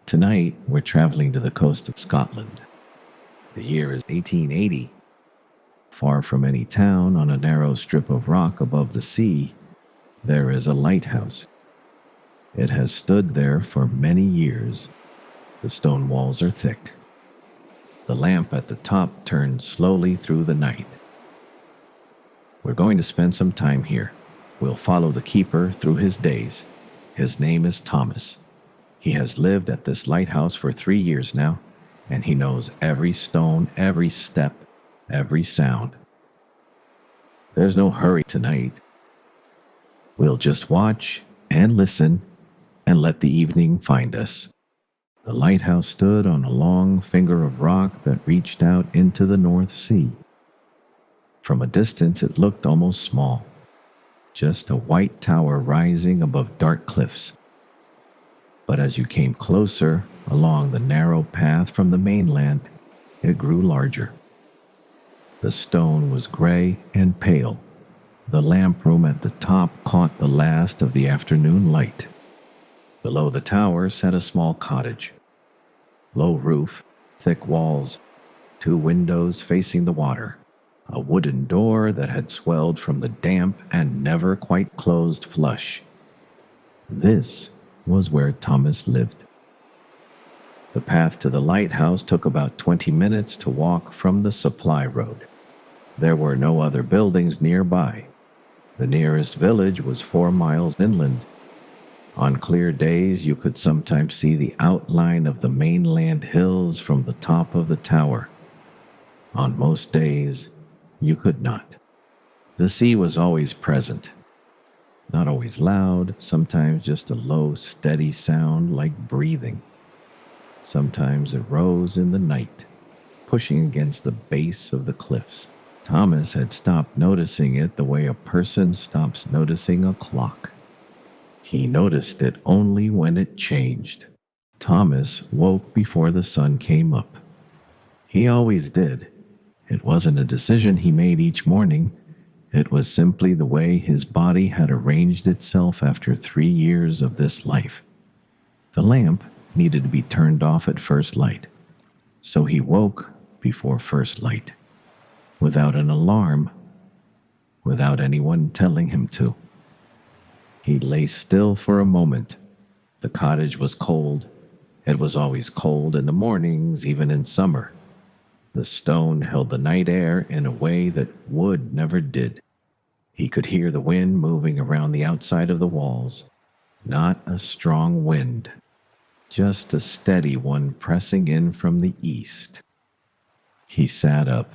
Tonight, we're traveling to the coast of Scotland. The year is 1880. Far from any town, on a narrow strip of rock above the sea, there is a lighthouse. It has stood there for many years. The stone walls are thick. The lamp at the top turns slowly through the night. We're going to spend some time here. We'll follow the keeper through his days. His name is Thomas. He has lived at this lighthouse for 3 years now, and he knows every stone, every step, every sound. There's no hurry tonight. We'll just watch and listen and let the evening find us. The lighthouse stood on a long finger of rock that reached out into the North Sea. From a distance, it looked almost small, just a white tower rising above dark cliffs. But as you came closer, along the narrow path from the mainland, it grew larger. The stone was gray and pale. The lamp room at the top caught the last of the afternoon light. Below the tower sat a small cottage. Low roof, thick walls, 2 windows facing the water, a wooden door that had swelled from the damp and never quite closed flush. This was where Thomas lived. The path to the lighthouse took about 20 minutes to walk from the supply road. There were no other buildings nearby. The nearest village was 4 miles inland. On clear days, you could sometimes see the outline of the mainland hills from the top of the tower. On most days, you could not. The sea was always present. Not always loud, sometimes just a low, steady sound like breathing. Sometimes it rose in the night, pushing against the base of the cliffs. Thomas had stopped noticing it the way a person stops noticing a clock. He noticed it only when it changed. Thomas woke before the sun came up. He always did. It wasn't a decision he made each morning. It was simply the way his body had arranged itself after 3 years of this life. The lamp needed to be turned off at first light, so he woke before first light, without an alarm, without anyone telling him to. He lay still for a moment. The cottage was cold. It was always cold in the mornings, even in summer. The stone held the night air in a way that wood never did. He could hear the wind moving around the outside of the walls. Not a strong wind, just a steady one pressing in from the east. He sat up.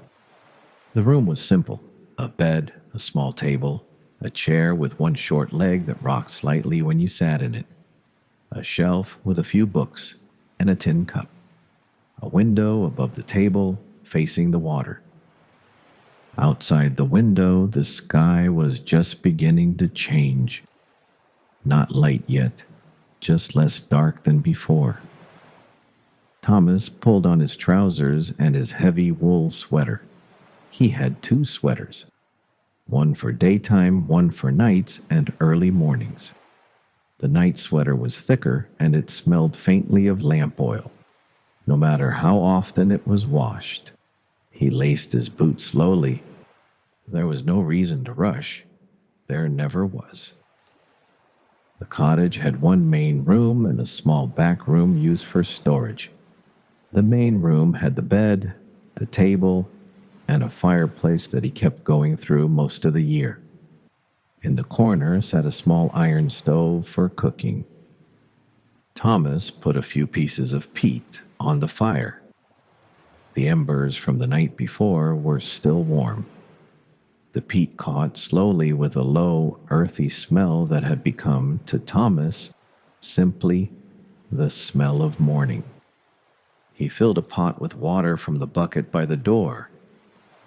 The room was simple. A bed, a small table, a chair with one short leg that rocked slightly when you sat in it, a shelf with a few books, and a tin cup. A window above the table facing the water. Outside the window, the sky was just beginning to change. Not light yet, just less dark than before. Thomas pulled on his trousers and his heavy wool sweater. He had 2 sweaters, one for daytime, one for nights and early mornings. The night sweater was thicker and it smelled faintly of lamp oil, no matter how often it was washed. He laced his boots slowly. There was no reason to rush. There never was. The cottage had 1 main room and a small back room used for storage. The main room had the bed, the table, and a fireplace that he kept going through most of the year. In the corner sat a small iron stove for cooking. Thomas put a few pieces of peat on the fire. The embers from the night before were still warm. The peat caught slowly with a low, earthy smell that had become, to Thomas, simply the smell of morning. He filled a pot with water from the bucket by the door.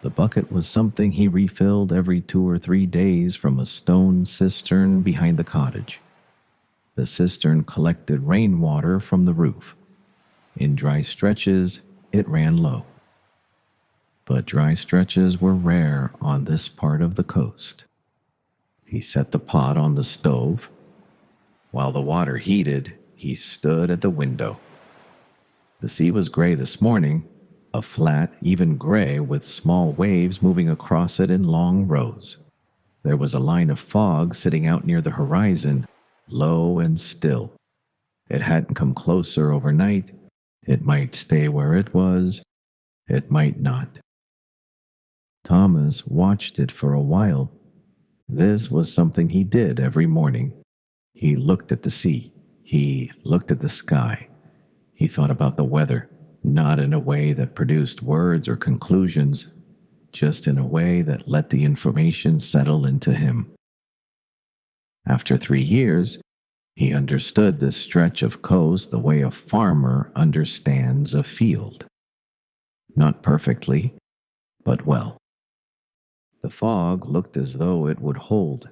The bucket was something he refilled every 2 or 3 days from a stone cistern behind the cottage. The cistern collected rainwater from the roof. In dry stretches, it ran low. But dry stretches were rare on this part of the coast. He set the pot on the stove. While the water heated, he stood at the window. The sea was gray this morning, a flat, even gray with small waves moving across it in long rows. There was a line of fog sitting out near the horizon, low and still. It hadn't come closer overnight. It might stay where it was. It might not. Thomas watched it for a while. This was something he did every morning. He looked at the sea. He looked at the sky. He thought about the weather, not in a way that produced words or conclusions, just in a way that let the information settle into him. After 3 years, he understood this stretch of coast the way a farmer understands a field. Not perfectly, but well. The fog looked as though it would hold.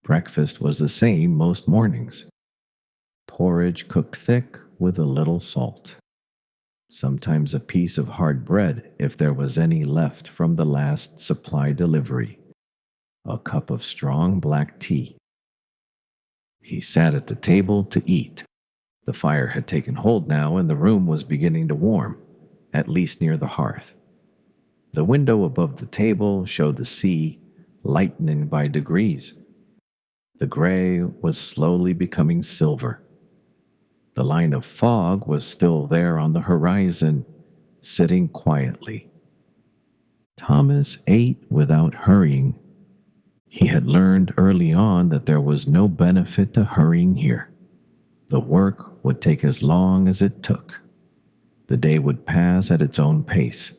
Breakfast was the same most mornings. Porridge cooked thick with a little salt. Sometimes a piece of hard bread if there was any left from the last supply delivery. A cup of strong black tea. He sat at the table to eat. The fire had taken hold now and the room was beginning to warm, at least near the hearth. The window above the table showed the sea lightening by degrees. The gray was slowly becoming silver. The line of fog was still there on the horizon, sitting quietly. Thomas ate without hurrying. He had learned early on that there was no benefit to hurrying here. The work would take as long as it took. The day would pass at its own pace.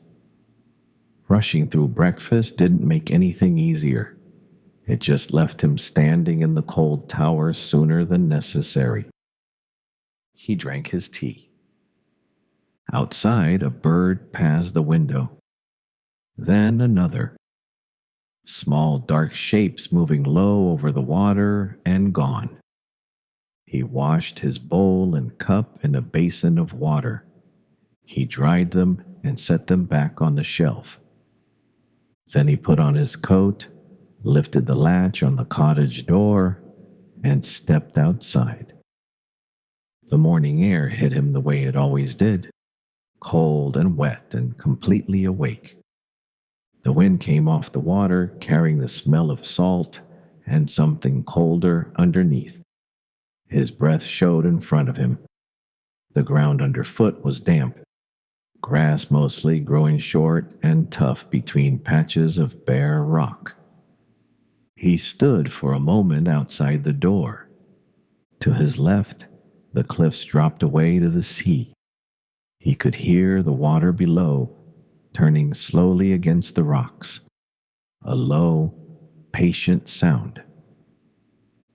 Rushing through breakfast didn't make anything easier. It just left him standing in the cold tower sooner than necessary. He drank his tea. Outside, a bird passed the window. Then another. Small dark shapes moving low over the water and gone. He washed his bowl and cup in a basin of water. He dried them and set them back on the shelf. Then he put on his coat, lifted the latch on the cottage door, and stepped outside. The morning air hit him the way it always did, cold and wet and completely awake. The wind came off the water, carrying the smell of salt and something colder underneath. His breath showed in front of him. The ground underfoot was damp, grass mostly growing short and tough between patches of bare rock. He stood for a moment outside the door. To his left, the cliffs dropped away to the sea. He could hear the water below, turning slowly against the rocks. A low, patient sound.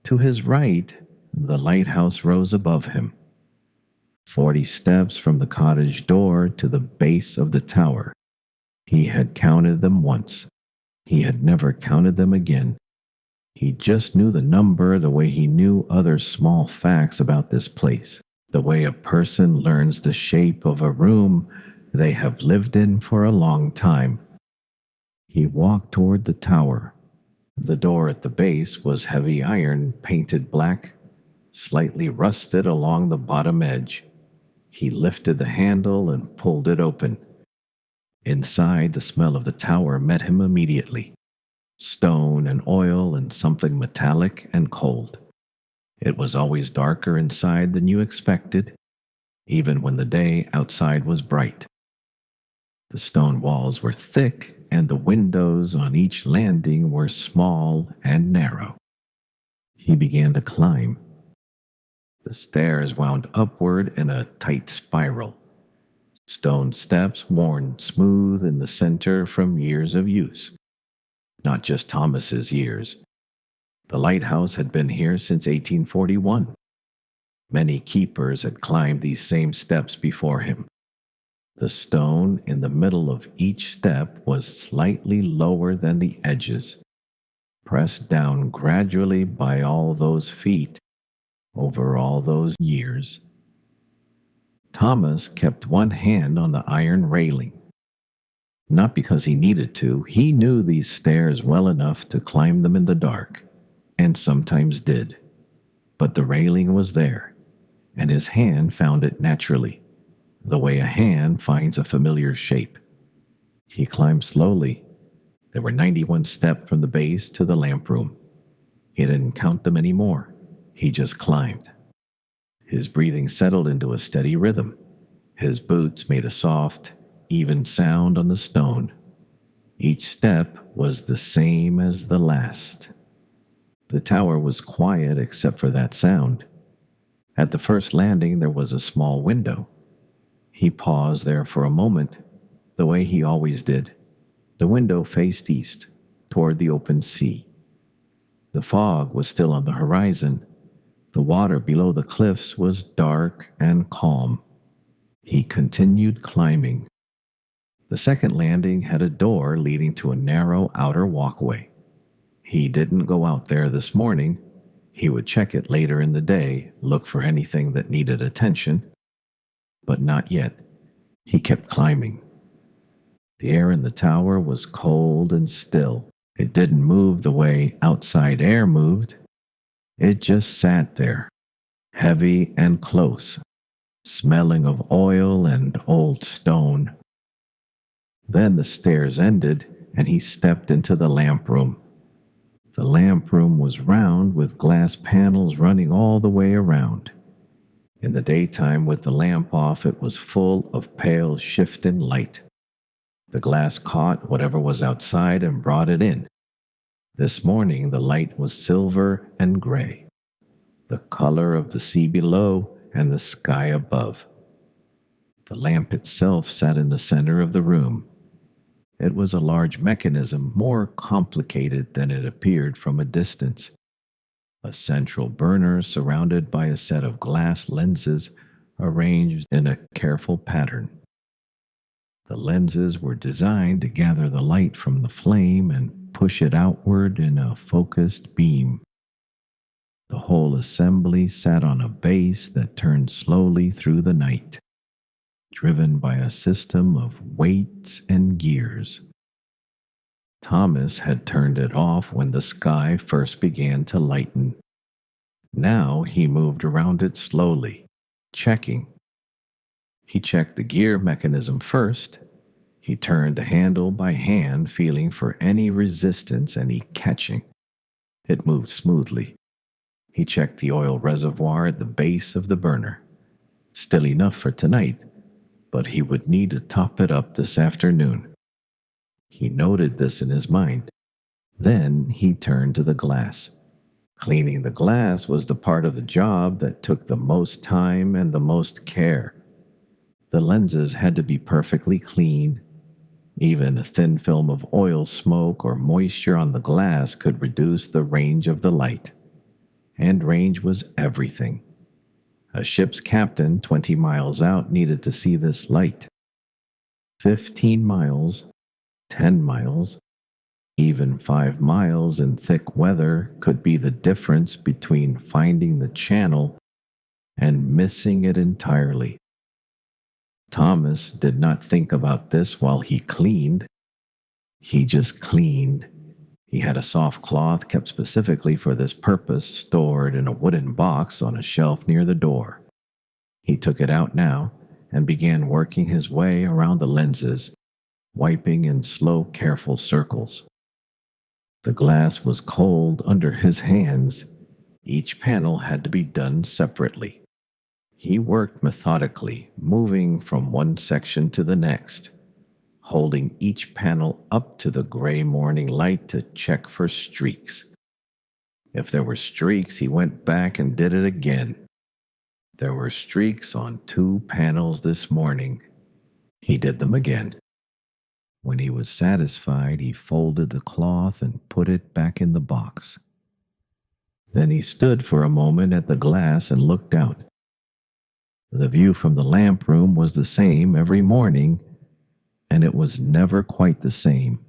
To his right, the lighthouse rose above him. 40 steps from the cottage door to the base of the tower. He had counted them once. He had never counted them again. He just knew the number the way he knew other small facts about this place, the way a person learns the shape of a room they have lived in for a long time. He walked toward the tower. The door at the base was heavy iron, painted black, slightly rusted along the bottom edge. He lifted the handle and pulled it open. Inside, the smell of the tower met him immediately. Stone and oil and something metallic and cold. It was always darker inside than you expected, even when the day outside was bright. The stone walls were thick and the windows on each landing were small and narrow. He began to climb. The stairs wound upward in a tight spiral. Stone steps worn smooth in the center from years of use. Not just Thomas's years. The lighthouse had been here since 1841. Many keepers had climbed these same steps before him. The stone in the middle of each step was slightly lower than the edges, pressed down gradually by all those feet over all those years. Thomas kept one hand on the iron railing. Not because he needed to, he knew these stairs well enough to climb them in the dark, and sometimes did. But the railing was there, and his hand found it naturally. the way a hand finds a familiar shape. He climbed slowly. There were 91 steps from the base to the lamp room. He didn't count them anymore. He just climbed. His breathing settled into a steady rhythm. His boots made a soft, even sound on the stone. Each step was the same as the last. The tower was quiet except for that sound. At the first landing, there was a small window. He paused there for a moment, the way he always did. The window faced east, toward the open sea. The fog was still on the horizon. The water below the cliffs was dark and calm. He continued climbing. The second landing had a door leading to a narrow outer walkway. He didn't go out there this morning. He would check it later in the day, look for anything that needed attention. But not yet. He kept climbing. The air in the tower was cold and still. It didn't move the way outside air moved. It just sat there, heavy and close, smelling of oil and old stone. Then the stairs ended, and he stepped into the lamp room. The lamp room was round with glass panels running all the way around. In the daytime, with the lamp off, it was full of pale, shifting light. The glass caught whatever was outside and brought it in. This morning, the light was silver and gray, the color of the sea below and the sky above. The lamp itself sat in the center of the room. It was a large mechanism, more complicated than it appeared from a distance. A central burner surrounded by a set of glass lenses arranged in a careful pattern. The lenses were designed to gather the light from the flame and push it outward in a focused beam. The whole assembly sat on a base that turned slowly through the night, driven by a system of weights and gears. Thomas had turned it off when the sky first began to lighten. Now he moved around it slowly, checking. He checked the gear mechanism first. He turned the handle by hand, feeling for any resistance, any catching. It moved smoothly. He checked the oil reservoir at the base of the burner. Still enough for tonight, but he would need to top it up this afternoon. He noted this in his mind. Then he turned to the glass. Cleaning the glass was the part of the job that took the most time and the most care. The lenses had to be perfectly clean. Even a thin film of oil smoke or moisture on the glass could reduce the range of the light. And range was everything. A ship's captain 20 miles out needed to see this light. 15 miles, 10 miles, even 5 miles in thick weather could be the difference between finding the channel and missing it entirely. Thomas did not think about this while he cleaned. He just cleaned. He had a soft cloth kept specifically for this purpose stored in a wooden box on a shelf near the door. He took it out now and began working his way around the lenses, wiping in slow, careful circles. The glass was cold under his hands. Each panel had to be done separately. He worked methodically, moving from one section to the next, holding each panel up to the gray morning light to check for streaks. If there were streaks, he went back and did it again. There were streaks on 2 panels this morning. He did them again. When he was satisfied, he folded the cloth and put it back in the box. Then he stood for a moment at the glass and looked out. The view from the lamp room was the same every morning, and it was never quite the same.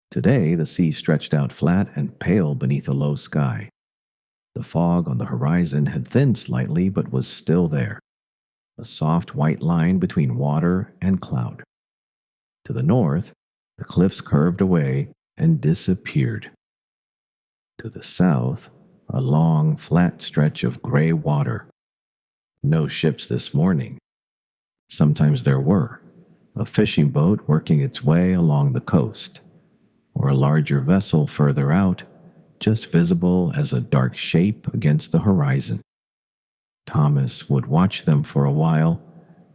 Today, the sea stretched out flat and pale beneath a low sky. The fog on the horizon had thinned slightly but was still there, a soft white line between water and cloud. To the north, the cliffs curved away and disappeared. To the south, a long, flat stretch of gray water. No ships this morning. Sometimes there were a fishing boat working its way along the coast, or a larger vessel further out, just visible as a dark shape against the horizon. Thomas would watch them for a while,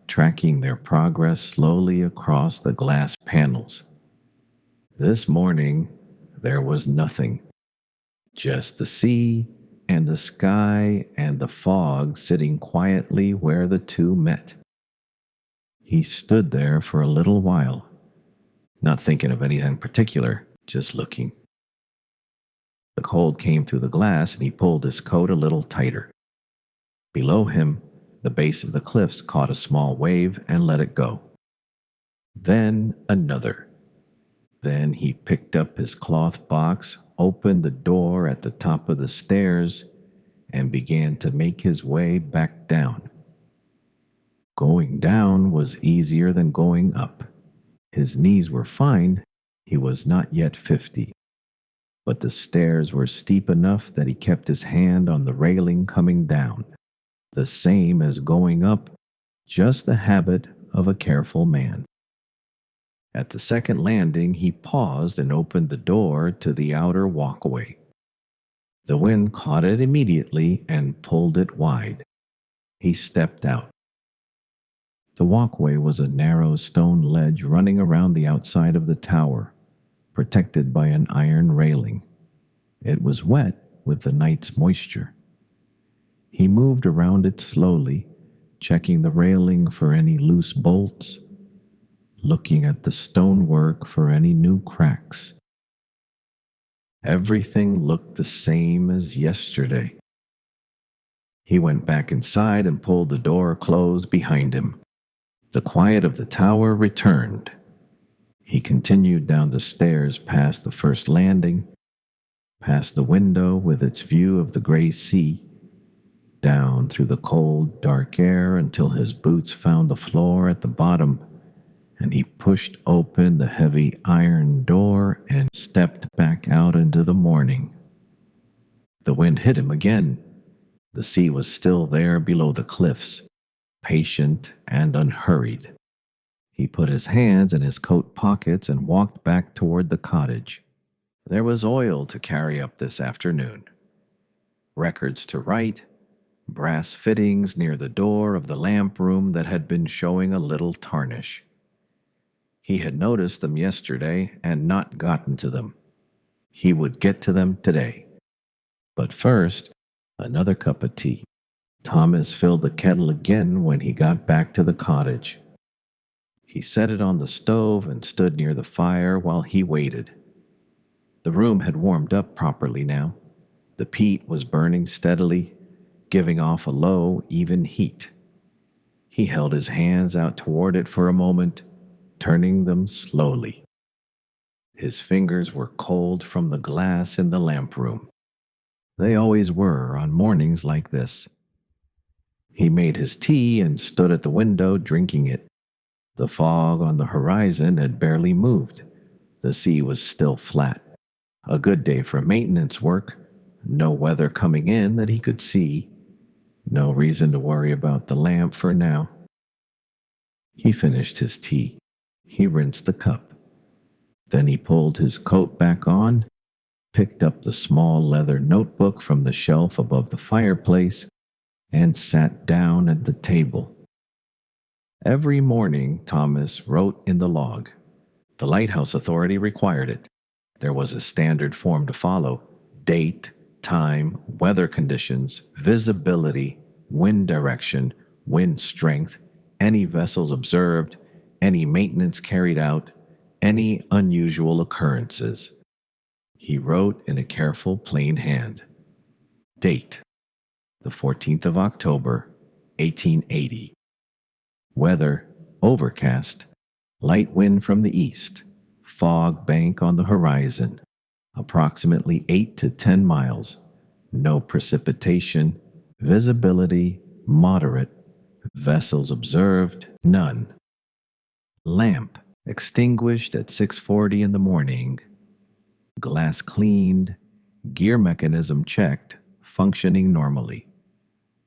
tracking their progress slowly across the glass panels. This morning, there was nothing, just the sea and the sky and the fog sitting quietly where the two met. He stood there for a little while, not thinking of anything particular, just looking. The cold came through the glass and he pulled his coat a little tighter. Below him, the base of the cliffs caught a small wave and let it go. Then another. Then he picked up his cloth box, opened the door at the top of the stairs, and began to make his way back down. Going down was easier than going up. His knees were fine. He was not yet 50. But the stairs were steep enough that he kept his hand on the railing coming down. The same as going up, just the habit of a careful man. At the second landing, he paused and opened the door to the outer walkway. The wind caught it immediately and pulled it wide. He stepped out. The walkway was a narrow stone ledge running around the outside of the tower, protected by an iron railing. It was wet with the night's moisture. He moved around it slowly, checking the railing for any loose bolts, looking at the stonework for any new cracks. Everything looked the same as yesterday. He went back inside and pulled the door closed behind him. The quiet of the tower returned. He continued down the stairs past the first landing, past the window with its view of the gray sea, down through the cold, dark air until his boots found the floor at the bottom, and he pushed open the heavy iron door and stepped back out into the morning. The wind hit him again. The sea was still there below the cliffs, patient and unhurried. He put his hands in his coat pockets and walked back toward the cottage. There was oil to carry up this afternoon, records to write, brass fittings near the door of the lamp room that had been showing a little tarnish. He had noticed them yesterday and not gotten to them. He would get to them today. But first, another cup of tea. Thomas filled the kettle again when he got back to the cottage. He set it on the stove and stood near the fire while he waited. The room had warmed up properly now. The peat was burning steadily, giving off a low, even heat. He held his hands out toward it for a moment, turning them slowly. His fingers were cold from the glass in the lamp room. They always were on mornings like this. He made his tea and stood at the window drinking it. The fog on the horizon had barely moved. The sea was still flat. A good day for maintenance work. No weather coming in that he could see. No reason to worry about the lamp for now. He finished his tea. He rinsed the cup. Then he pulled his coat back on, picked up the small leather notebook from the shelf above the fireplace, and sat down at the table. Every morning, Thomas wrote in the log. The Lighthouse Authority required it. There was a standard form to follow: date, time, weather conditions, visibility, wind direction, wind strength, any vessels observed, any maintenance carried out, any unusual occurrences. He wrote in a careful, plain hand. Date: the 14th of October, 1880. Weather: overcast, light wind from the east, fog bank on the horizon, approximately 8 to 10 miles, no precipitation, visibility moderate, vessels observed none. Lamp extinguished at 6:40 in the morning, glass cleaned, gear mechanism checked, functioning normally.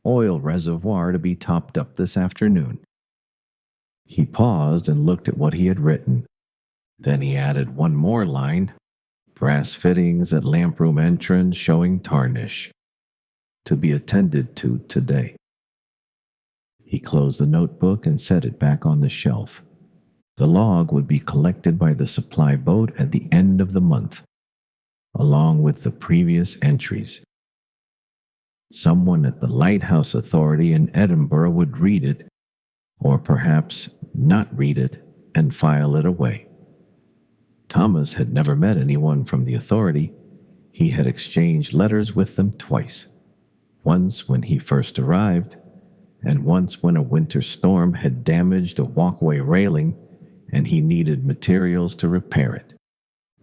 Oil reservoir to be topped up this afternoon. He paused and looked at what he had written. Then he added one more line: brass fittings at lamp room entrance showing tarnish. To be attended to today. He closed the notebook and set it back on the shelf. The log would be collected by the supply boat at the end of the month, along with the previous entries. Someone at the Lighthouse Authority in Edinburgh would read it, or perhaps not read it, and file it away. Thomas had never met anyone from the authority. He had exchanged letters with them twice, once when he first arrived, and once when a winter storm had damaged a walkway railing and he needed materials to repair it.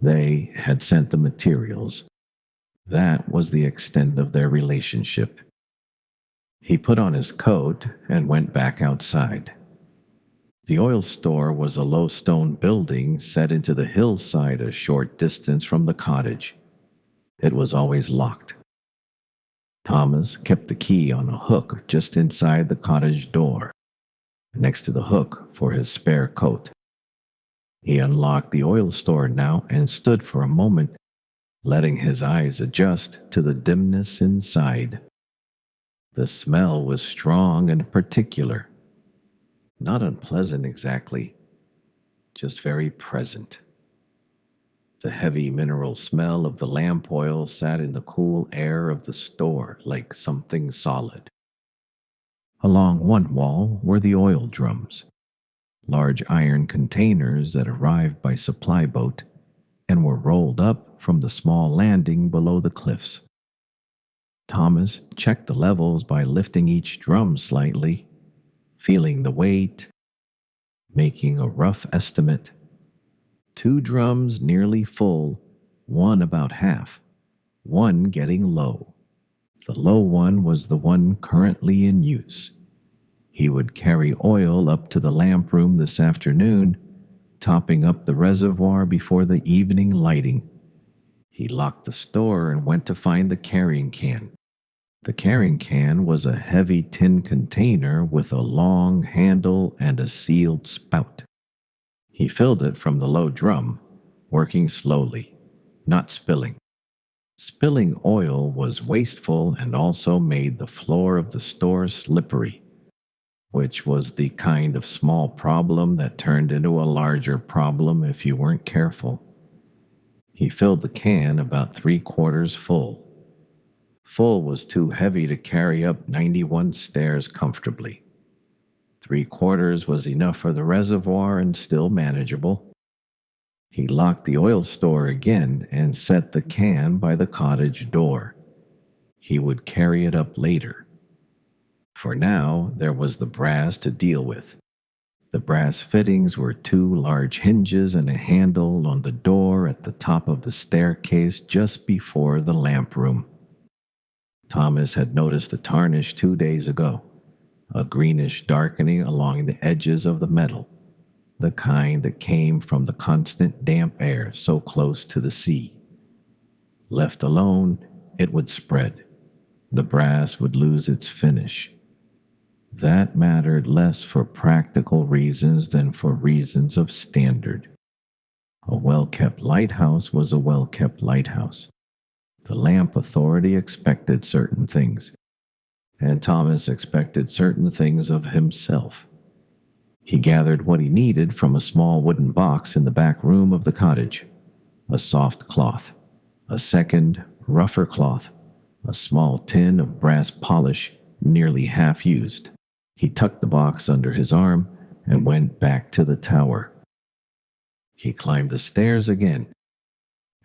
They had sent the materials. That was the extent of their relationship. He put on his coat and went back outside. The oil store was a low stone building set into the hillside a short distance from the cottage. It was always locked. Thomas kept the key on a hook just inside the cottage door, next to the hook for his spare coat. He unlocked the oil store now and stood for a moment, letting his eyes adjust to the dimness inside. The smell was strong and particular. Not unpleasant exactly, just very present. The heavy mineral smell of the lamp oil sat in the cool air of the store like something solid. Along one wall were the oil drums, large iron containers that arrived by supply boat and were rolled up from the small landing below the cliffs. Thomas checked the levels by lifting each drum slightly, feeling the weight, making a rough estimate. 2 drums nearly full, one about half, one getting low. The low one was the one currently in use. He would carry oil up to the lamp room this afternoon, topping up the reservoir before the evening lighting. He locked the store and went to find the carrying can. The carrying can was a heavy tin container with a long handle and a sealed spout. He filled it from the low drum, working slowly, not spilling. Spilling oil was wasteful and also made the floor of the store slippery, which was the kind of small problem that turned into a larger problem if you weren't careful. He filled the can about 3/4 full. Full was too heavy to carry up 91 stairs comfortably. 3/4 was enough for the reservoir and still manageable. He locked the oil store again and set the can by the cottage door. He would carry it up later. For now, there was the brass to deal with. The brass fittings were 2 large hinges and a handle on the door at the top of the staircase just before the lamp room. Thomas had noticed a tarnish 2 days ago, a greenish darkening along the edges of the metal, the kind that came from the constant damp air so close to the sea. Left alone, it would spread. The brass would lose its finish. That mattered less for practical reasons than for reasons of standard. A well-kept lighthouse was a well-kept lighthouse. The lamp authority expected certain things, and Thomas expected certain things of himself. He gathered what he needed from a small wooden box in the back room of the cottage: a soft cloth, a second, rougher cloth, a small tin of brass polish, nearly half used. He tucked the box under his arm and went back to the tower. He climbed the stairs again.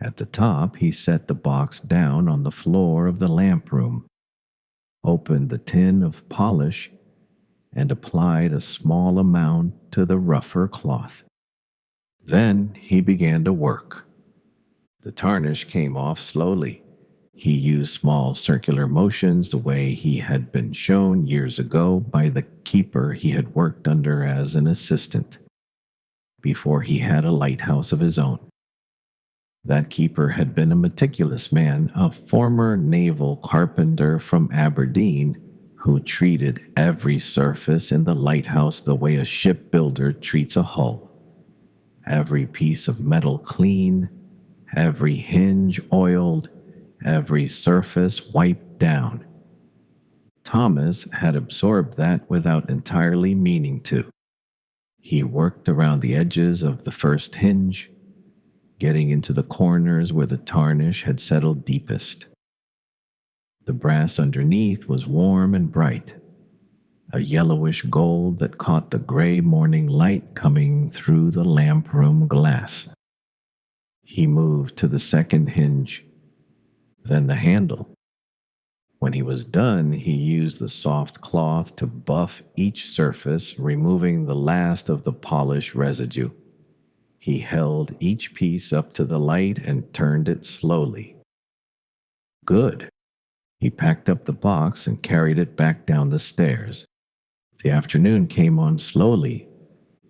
At the top, he set the box down on the floor of the lamp room, opened the tin of polish, and applied a small amount to the rougher cloth. Then he began to work. The tarnish came off slowly. He used small circular motions the way he had been shown years ago by the keeper he had worked under as an assistant, before he had a lighthouse of his own. That keeper had been a meticulous man, a former naval carpenter from Aberdeen who treated every surface in the lighthouse the way a shipbuilder treats a hull. Every piece of metal clean, every hinge oiled, every surface wiped down. Thomas had absorbed that without entirely meaning to. He worked around the edges of the first hinge, getting into the corners where the tarnish had settled deepest. The brass underneath was warm and bright, a yellowish gold that caught the gray morning light coming through the lamp room glass. He moved to the second hinge, then the handle. When he was done, he used the soft cloth to buff each surface, removing the last of the polish residue. He held each piece up to the light and turned it slowly. Good. He packed up the box and carried it back down the stairs. The afternoon came on slowly.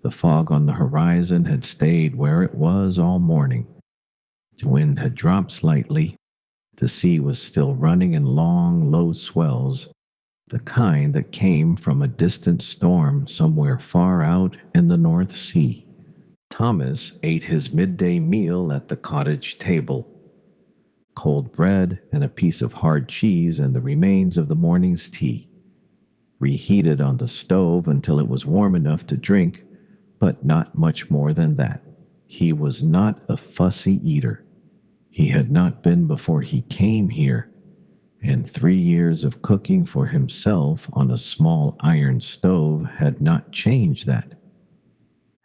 The fog on the horizon had stayed where it was all morning. The wind had dropped slightly. The sea was still running in long, low swells, the kind that came from a distant storm somewhere far out in the North Sea. Thomas ate his midday meal at the cottage table. Cold bread and a piece of hard cheese and the remains of the morning's tea, reheated on the stove until it was warm enough to drink, but not much more than that. He was not a fussy eater. He had not been before he came here, and 3 years of cooking for himself on a small iron stove had not changed that.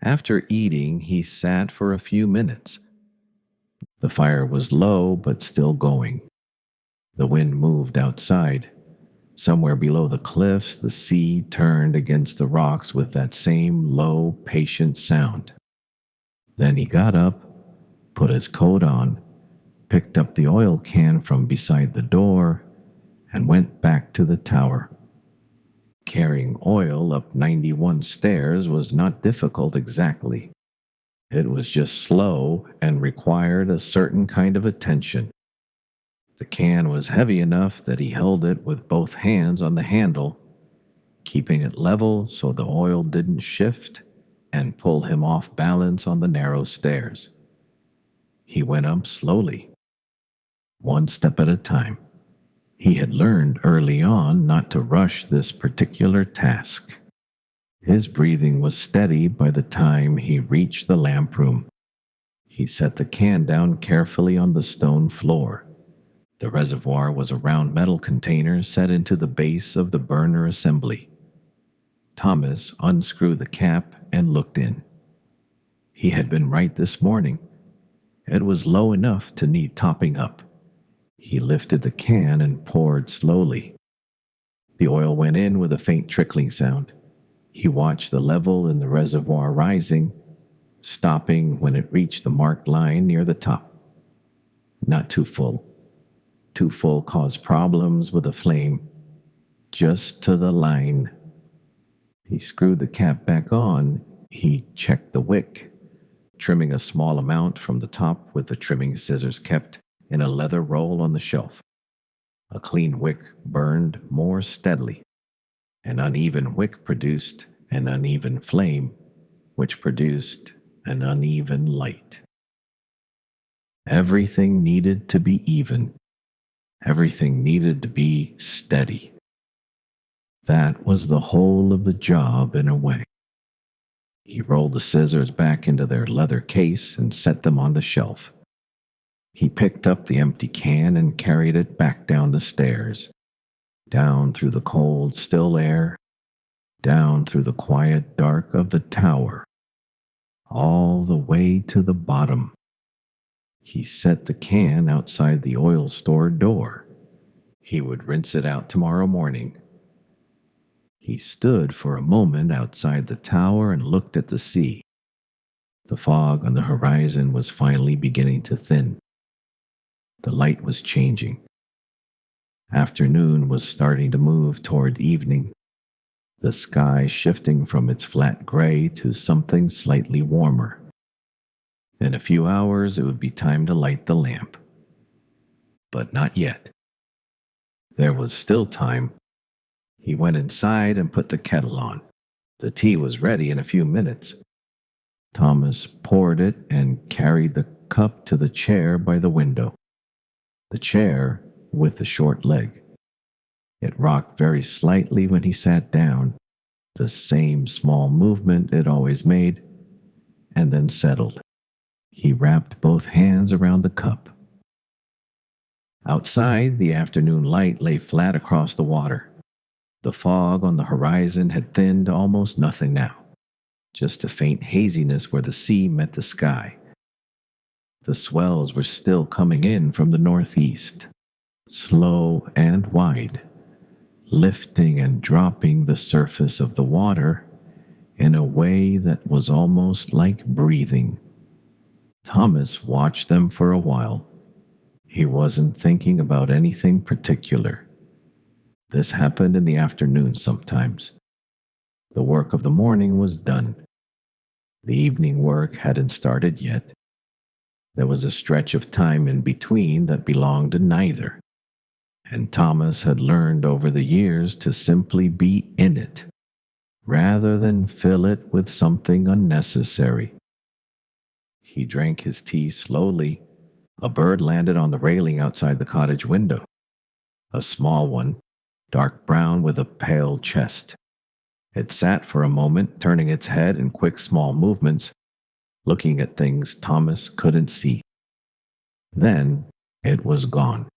After eating, he sat for a few minutes. The fire was low but still going. The wind moved outside. Somewhere below the cliffs, the sea turned against the rocks with that same low, patient sound. Then he got up, put his coat on, picked up the oil can from beside the door, and went back to the tower. Carrying oil up 91 stairs was not difficult exactly. It was just slow and required a certain kind of attention. The can was heavy enough that he held it with both hands on the handle, keeping it level so the oil didn't shift and pull him off balance on the narrow stairs. He went up slowly, one step at a time. He had learned early on not to rush this particular task. His breathing was steady by the time he reached the lamp room. He set the can down carefully on the stone floor. The reservoir was a round metal container set into the base of the burner assembly. Thomas unscrewed the cap and looked in. He had been right this morning. It was low enough to need topping up. He lifted the can and poured slowly. The oil went in with a faint trickling sound. He watched the level in the reservoir rising, stopping when it reached the marked line near the top. Not too full. Too full caused problems with the flame. Just to the line. He screwed the cap back on. He checked the wick, trimming a small amount from the top with the trimming scissors kept in a leather roll on the shelf. A clean wick burned more steadily. An uneven wick produced an uneven flame, which produced an uneven light. Everything needed to be even. Everything needed to be steady. That was the whole of the job in a way. He rolled the scissors back into their leather case and set them on the shelf. He picked up the empty can and carried it back down the stairs, down through the cold, still air, down through the quiet dark of the tower, all the way to the bottom. He set the can outside the oil store door. He would rinse it out tomorrow morning. He stood for a moment outside the tower and looked at the sea. The fog on the horizon was finally beginning to thin. The light was changing. Afternoon was starting to move toward evening, the sky shifting from its flat gray to something slightly warmer. In a few hours, it would be time to light the lamp. But not yet. There was still time. He went inside and put the kettle on. The tea was ready in a few minutes. Thomas poured it and carried the cup to the chair by the window. The chair with the short leg. It rocked very slightly when he sat down, the same small movement it always made, and then settled. He wrapped both hands around the cup. Outside, the afternoon light lay flat across the water. The fog on the horizon had thinned to almost nothing now, just a faint haziness where the sea met the sky. The swells were still coming in from the northeast, slow and wide, lifting and dropping the surface of the water in a way that was almost like breathing. Thomas watched them for a while. He wasn't thinking about anything particular. This happened in the afternoon sometimes. The work of the morning was done. The evening work hadn't started yet. There was a stretch of time in between that belonged to neither, and Thomas had learned over the years to simply be in it, rather than fill it with something unnecessary. He drank his tea slowly. A bird landed on the railing outside the cottage window. A small one, dark brown with a pale chest. It sat for a moment, turning its head in quick small movements, looking at things Thomas couldn't see. Then it was gone.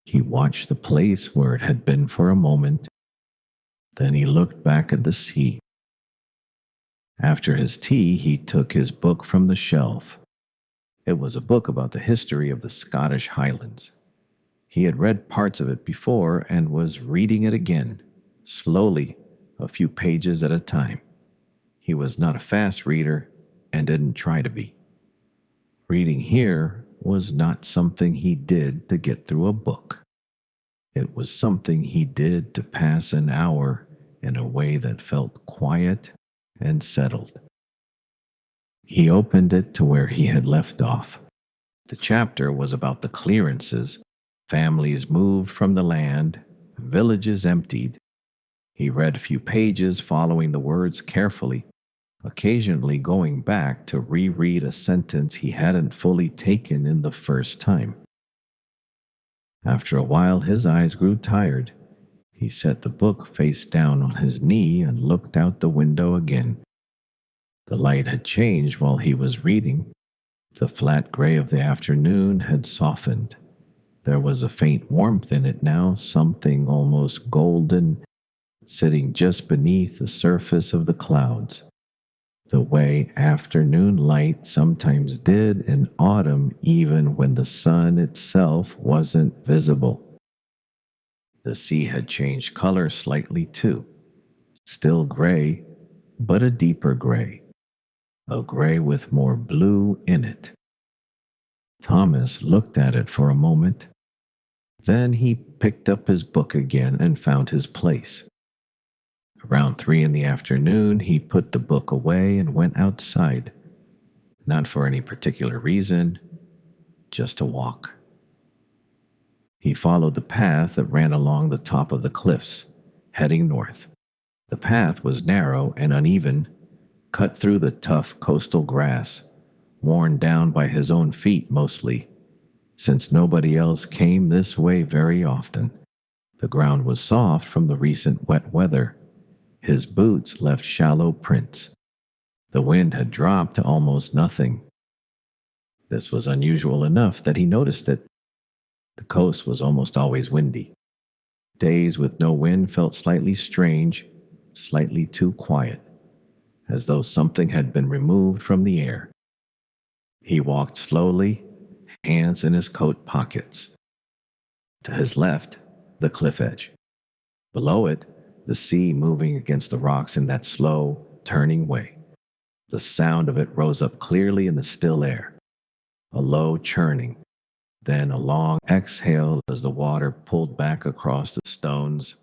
He watched the place where it had been for a moment. Then he looked back at the sea. After his tea, he took his book from the shelf. It was a book about the history of the Scottish Highlands. He had read parts of it before and was reading it again, slowly, a few pages at a time. He was not a fast reader and didn't try to be. Reading here was not something he did to get through a book. It was something he did to pass an hour in a way that felt quiet and settled. He opened it to where he had left off. The chapter was about the clearances. Families moved from the land, villages emptied. He read a few pages, following the words carefully, occasionally going back to reread a sentence he hadn't fully taken in the first time. After a while, his eyes grew tired. He set the book face down on his knee and looked out the window again. The light had changed while he was reading. The flat gray of the afternoon had softened. There was a faint warmth in it now, something almost golden, sitting just beneath the surface of the clouds, the way afternoon light sometimes did in autumn, even when the sun itself wasn't visible. The sea had changed color slightly too, still gray, but a deeper gray, a gray with more blue in it. Thomas looked at it for a moment. Then he picked up his book again and found his place. Around 3 in the afternoon, he put the book away and went outside, not for any particular reason, just to walk. He followed the path that ran along the top of the cliffs, heading north. The path was narrow and uneven, cut through the tough coastal grass, worn down by his own feet mostly, since nobody else came this way very often. The ground was soft from the recent wet weather. His boots left shallow prints. The wind had dropped to almost nothing. This was unusual enough that he noticed it. The coast was almost always windy. Days with no wind felt slightly strange, slightly too quiet, as though something had been removed from the air. He walked slowly, hands in his coat pockets. To his left, the cliff edge. Below it, the sea moving against the rocks in that slow, turning way. The sound of it rose up clearly in the still air, a low churning, then a long exhale as the water pulled back across the stones.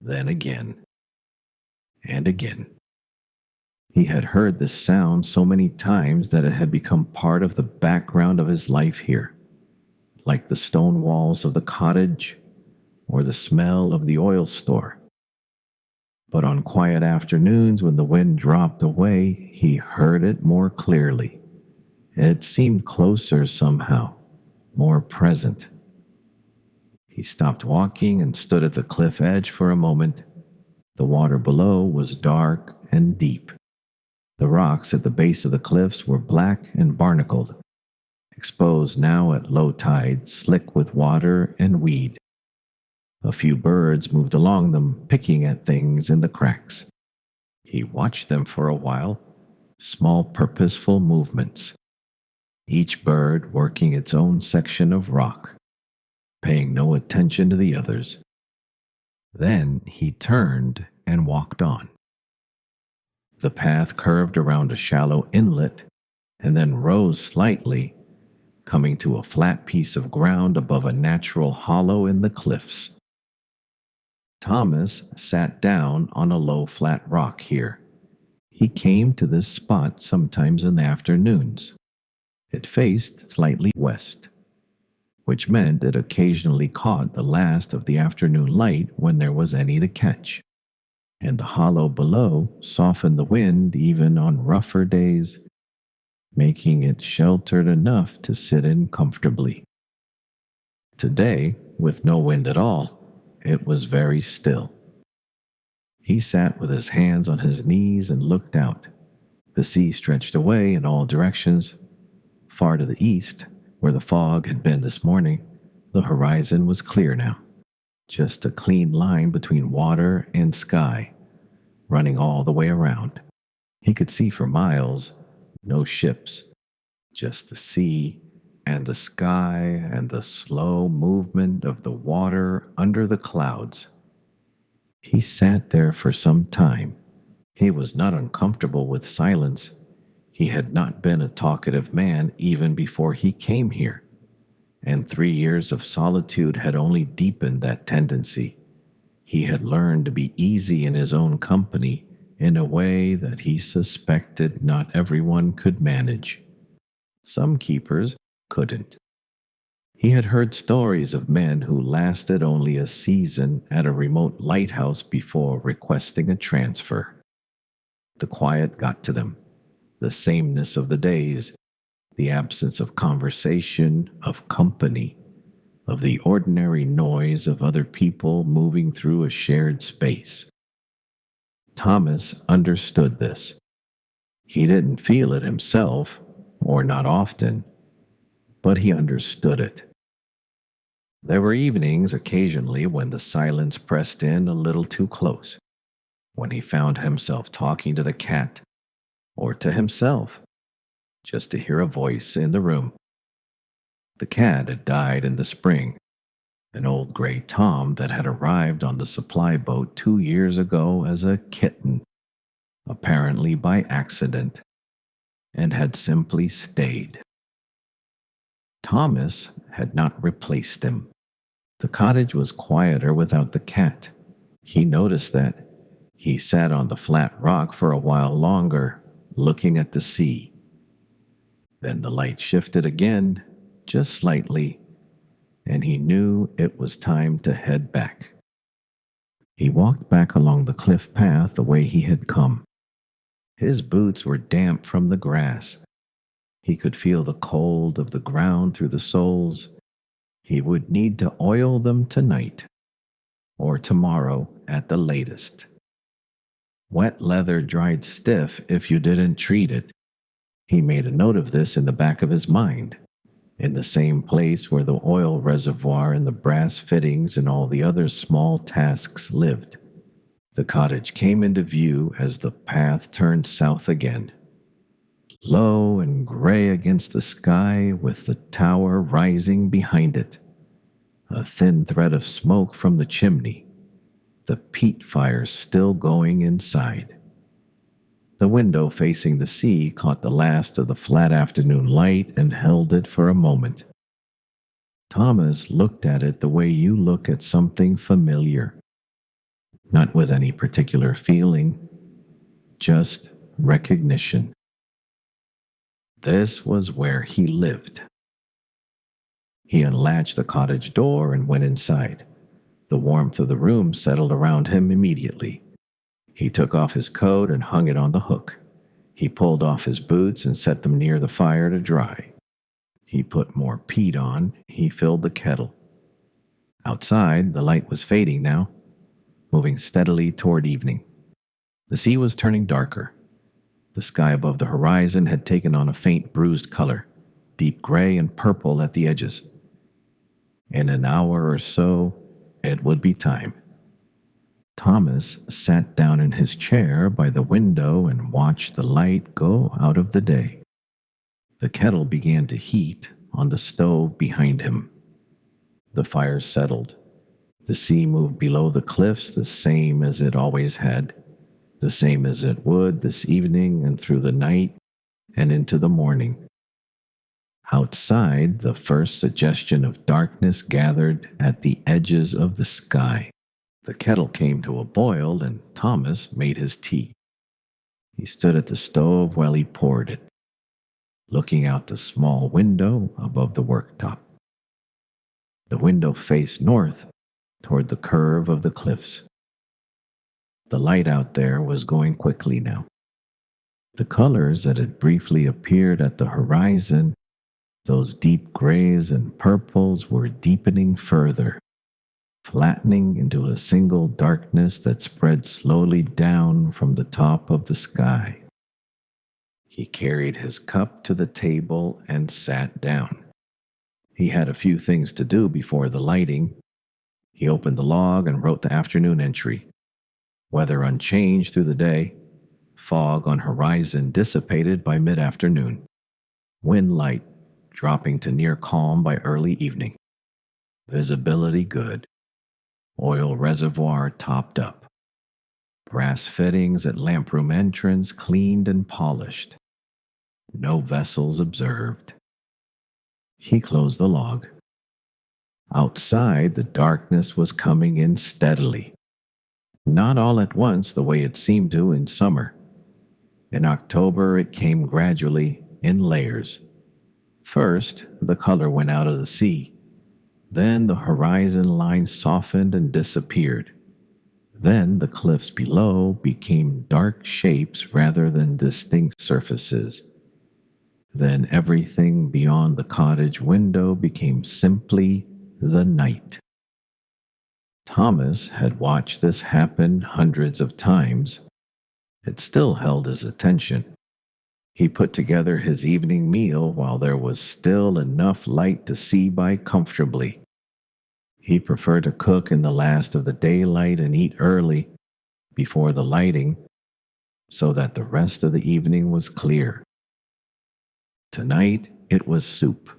Then again, and again. He had heard this sound so many times that it had become part of the background of his life here, like the stone walls of the cottage or the smell of the oil store. But on quiet afternoons when the wind dropped away, he heard it more clearly. It seemed closer somehow, more present. He stopped walking and stood at the cliff edge for a moment. The water below was dark and deep. The rocks at the base of the cliffs were black and barnacled, exposed now at low tide, slick with water and weed. A few birds moved along them, picking at things in the cracks. He watched them for a while, small purposeful movements, each bird working its own section of rock, paying no attention to the others. Then he turned and walked on. The path curved around a shallow inlet and then rose slightly, coming to a flat piece of ground above a natural hollow in the cliffs. Thomas sat down on a low flat rock here. He came to this spot sometimes in the afternoons. It faced slightly west, which meant it occasionally caught the last of the afternoon light when there was any to catch, and the hollow below softened the wind even on rougher days, making it sheltered enough to sit in comfortably. Today, with no wind at all, it was very still. He sat with his hands on his knees and looked out. The sea stretched away in all directions. Far to the east, where the fog had been this morning, the horizon was clear now. Just a clean line between water and sky, running all the way around. He could see for miles, no ships, just the sea and the sky and the slow movement of the water under the clouds. He sat there for some time. He was not uncomfortable with silence. He had not been a talkative man even before he came here, and 3 years of solitude had only deepened that tendency. He had learned to be easy in his own company in a way that he suspected not everyone could manage. Some keepers couldn't. He had heard stories of men who lasted only a season at a remote lighthouse before requesting a transfer. The quiet got to them, the sameness of the days, the absence of conversation, of company, of the ordinary noise of other people moving through a shared space. Thomas understood this. He didn't feel it himself, or not often, but he understood it. There were evenings occasionally when the silence pressed in a little too close, when he found himself talking to the cat, or to himself, just to hear a voice in the room. The cat had died in the spring, an old gray Tom that had arrived on the supply boat 2 years ago as a kitten, apparently by accident, and had simply stayed. Thomas had not replaced him. The cottage was quieter without the cat. He noticed that. He sat on the flat rock for a while longer, looking at the sea. Then the light shifted again, just slightly, and he knew it was time to head back. He walked back along the cliff path the way he had come. His boots were damp from the grass. He could feel the cold of the ground through the soles. He would need to oil them tonight, or tomorrow at the latest. Wet leather dried stiff if you didn't treat it. He made a note of this in the back of his mind, in the same place where the oil reservoir and the brass fittings and all the other small tasks lived. The cottage came into view as the path turned south again. Low and gray against the sky, with the tower rising behind it. A thin thread of smoke from the chimney, the peat fire still going inside. The window facing the sea caught the last of the flat afternoon light and held it for a moment. Thomas looked at it the way you look at something familiar, not with any particular feeling, just recognition. This was where he lived. He unlatched the cottage door and went inside. The warmth of the room settled around him immediately. He took off his coat and hung it on the hook. He pulled off his boots and set them near the fire to dry. He put more peat on. He filled the kettle. Outside, the light was fading now, moving steadily toward evening. The sea was turning darker. The sky above the horizon had taken on a faint bruised color, deep gray and purple at the edges. In an hour or so, it would be time. Thomas sat down in his chair by the window and watched the light go out of the day. The kettle began to heat on the stove behind him. The fire settled. The sea moved below the cliffs the same as it always had, the same as it would this evening and through the night and into the morning. Outside, the first suggestion of darkness gathered at the edges of the sky. The kettle came to a boil, and Thomas made his tea. He stood at the stove while he poured it, looking out the small window above the worktop. The window faced north toward the curve of the cliffs. The light out there was going quickly now. The colors that had briefly appeared at the horizon, those deep grays and purples, were deepening further, flattening into a single darkness that spread slowly down from the top of the sky. He carried his cup to the table and sat down. He had a few things to do before the lighting. He opened the log and wrote the afternoon entry. Weather unchanged through the day. Fog on horizon dissipated by mid-afternoon. Wind light dropping to near calm by early evening. Visibility good. Oil reservoir topped up. Brass fittings at lamp room entrance cleaned and polished. No vessels observed. He closed the log. Outside, the darkness was coming in steadily. Not all at once the way it seemed to in summer. In October, it came gradually in layers. First, the color went out of the sea. Then the horizon line softened and disappeared. Then the cliffs below became dark shapes rather than distinct surfaces. Then everything beyond the cottage window became simply the night. Thomas had watched this happen hundreds of times. It still held his attention. He put together his evening meal while there was still enough light to see by comfortably. He preferred to cook in the last of the daylight and eat early, before the lighting, so that the rest of the evening was clear. Tonight it was soup.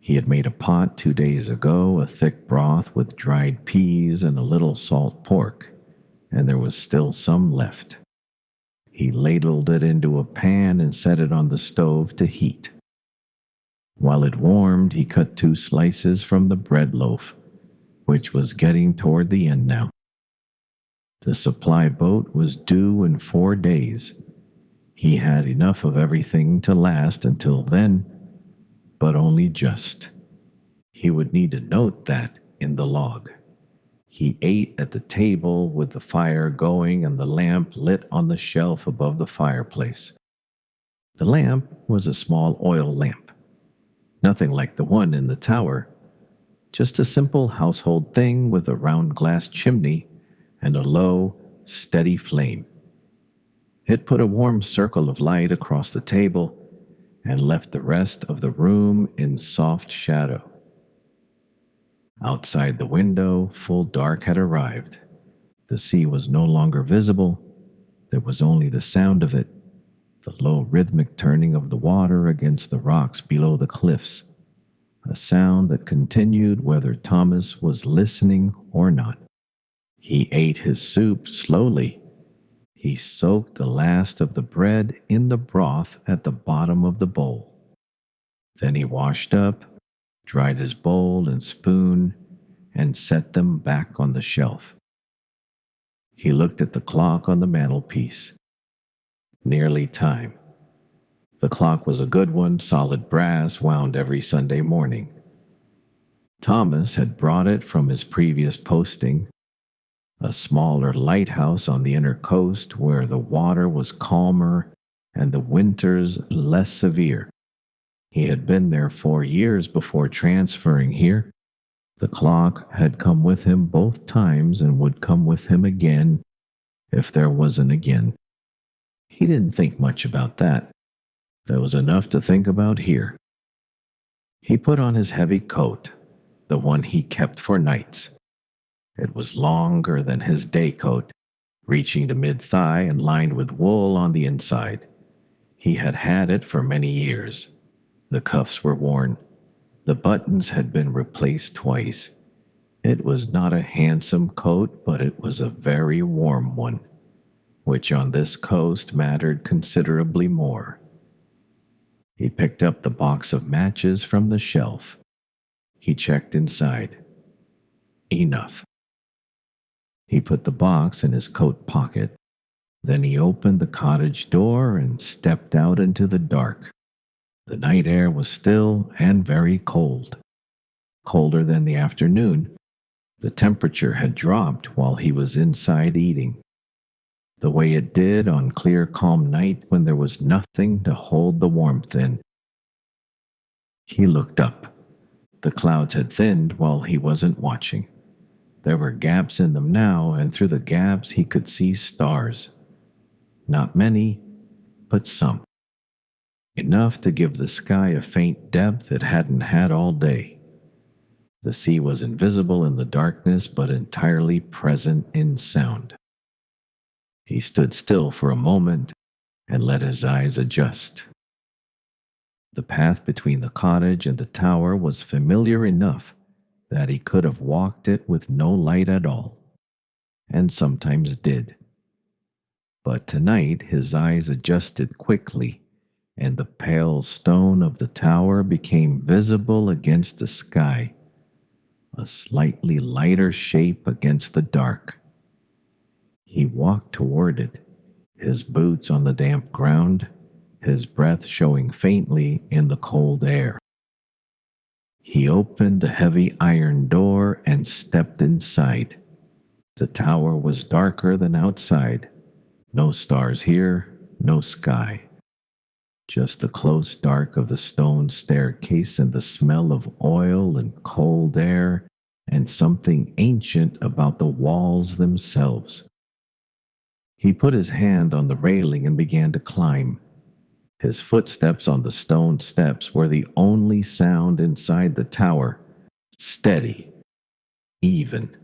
He had made a pot 2 days ago, a thick broth with dried peas and a little salt pork, and there was still some left. He ladled it into a pan and set it on the stove to heat. While it warmed, he cut 2 slices from the bread loaf, which was getting toward the end now. The supply boat was due in 4 days. He had enough of everything to last until then, but only just. He would need to note that in the log. He ate at the table with the fire going and the lamp lit on the shelf above the fireplace. The lamp was a small oil lamp, nothing like the one in the tower, just a simple household thing with a round glass chimney and a low, steady flame. It put a warm circle of light across the table and left the rest of the room in soft shadow. Outside the window, full dark had arrived. The sea was no longer visible. There was only the sound of it, the low rhythmic turning of the water against the rocks below the cliffs, a sound that continued whether Thomas was listening or not. He ate his soup slowly. He soaked the last of the bread in the broth at the bottom of the bowl. Then he washed up, dried his bowl and spoon, and set them back on the shelf. He looked at the clock on the mantelpiece. Nearly time. The clock was a good one, solid brass, wound every Sunday morning. Thomas had brought it from his previous posting, a smaller lighthouse on the inner coast where the water was calmer and the winters less severe. He had been there 4 years before transferring here. The clock had come with him both times and would come with him again if there was an again. He didn't think much about that. There was enough to think about here. He put on his heavy coat, the one he kept for nights. It was longer than his day coat, reaching to mid-thigh and lined with wool on the inside. He had had it for many years. The cuffs were worn. The buttons had been replaced twice. It was not a handsome coat, but it was a very warm one, which on this coast mattered considerably more. He picked up the box of matches from the shelf. He checked inside. Enough. He put the box in his coat pocket. Then he opened the cottage door and stepped out into the dark. The night air was still and very cold. Colder than the afternoon. The temperature had dropped while he was inside eating, the way it did on clear, calm night when there was nothing to hold the warmth in. He looked up. The clouds had thinned while he wasn't watching. There were gaps in them now, and through the gaps he could see stars. Not many, but some. Enough to give the sky a faint depth it hadn't had all day. The sea was invisible in the darkness, but entirely present in sound. He stood still for a moment and let his eyes adjust. The path between the cottage and the tower was familiar enough that he could have walked it with no light at all, and sometimes did. But tonight his eyes adjusted quickly, and the pale stone of the tower became visible against the sky, a slightly lighter shape against the dark. He walked toward it, his boots on the damp ground, his breath showing faintly in the cold air. He opened the heavy iron door and stepped inside. The tower was darker than outside. No stars here, no sky. Just the close dark of the stone staircase and the smell of oil and cold air and something ancient about the walls themselves. He put his hand on the railing and began to climb. His footsteps on the stone steps were the only sound inside the tower, steady, even,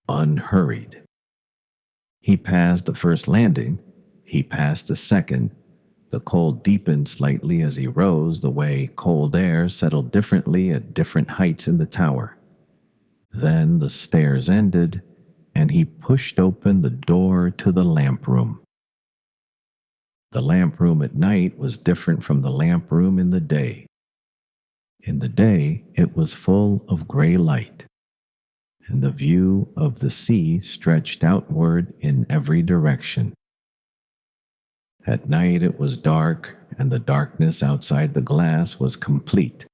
unhurried. He passed the first landing. He passed the second. The cold deepened slightly as he rose, the way cold air settled differently at different heights in the tower. Then the stairs ended, and he pushed open the door to the lamp room. The lamp room at night was different from the lamp room in the day. In the day, it was full of gray light, and the view of the sea stretched outward in every direction. At night it was dark, and the darkness outside the glass was complete,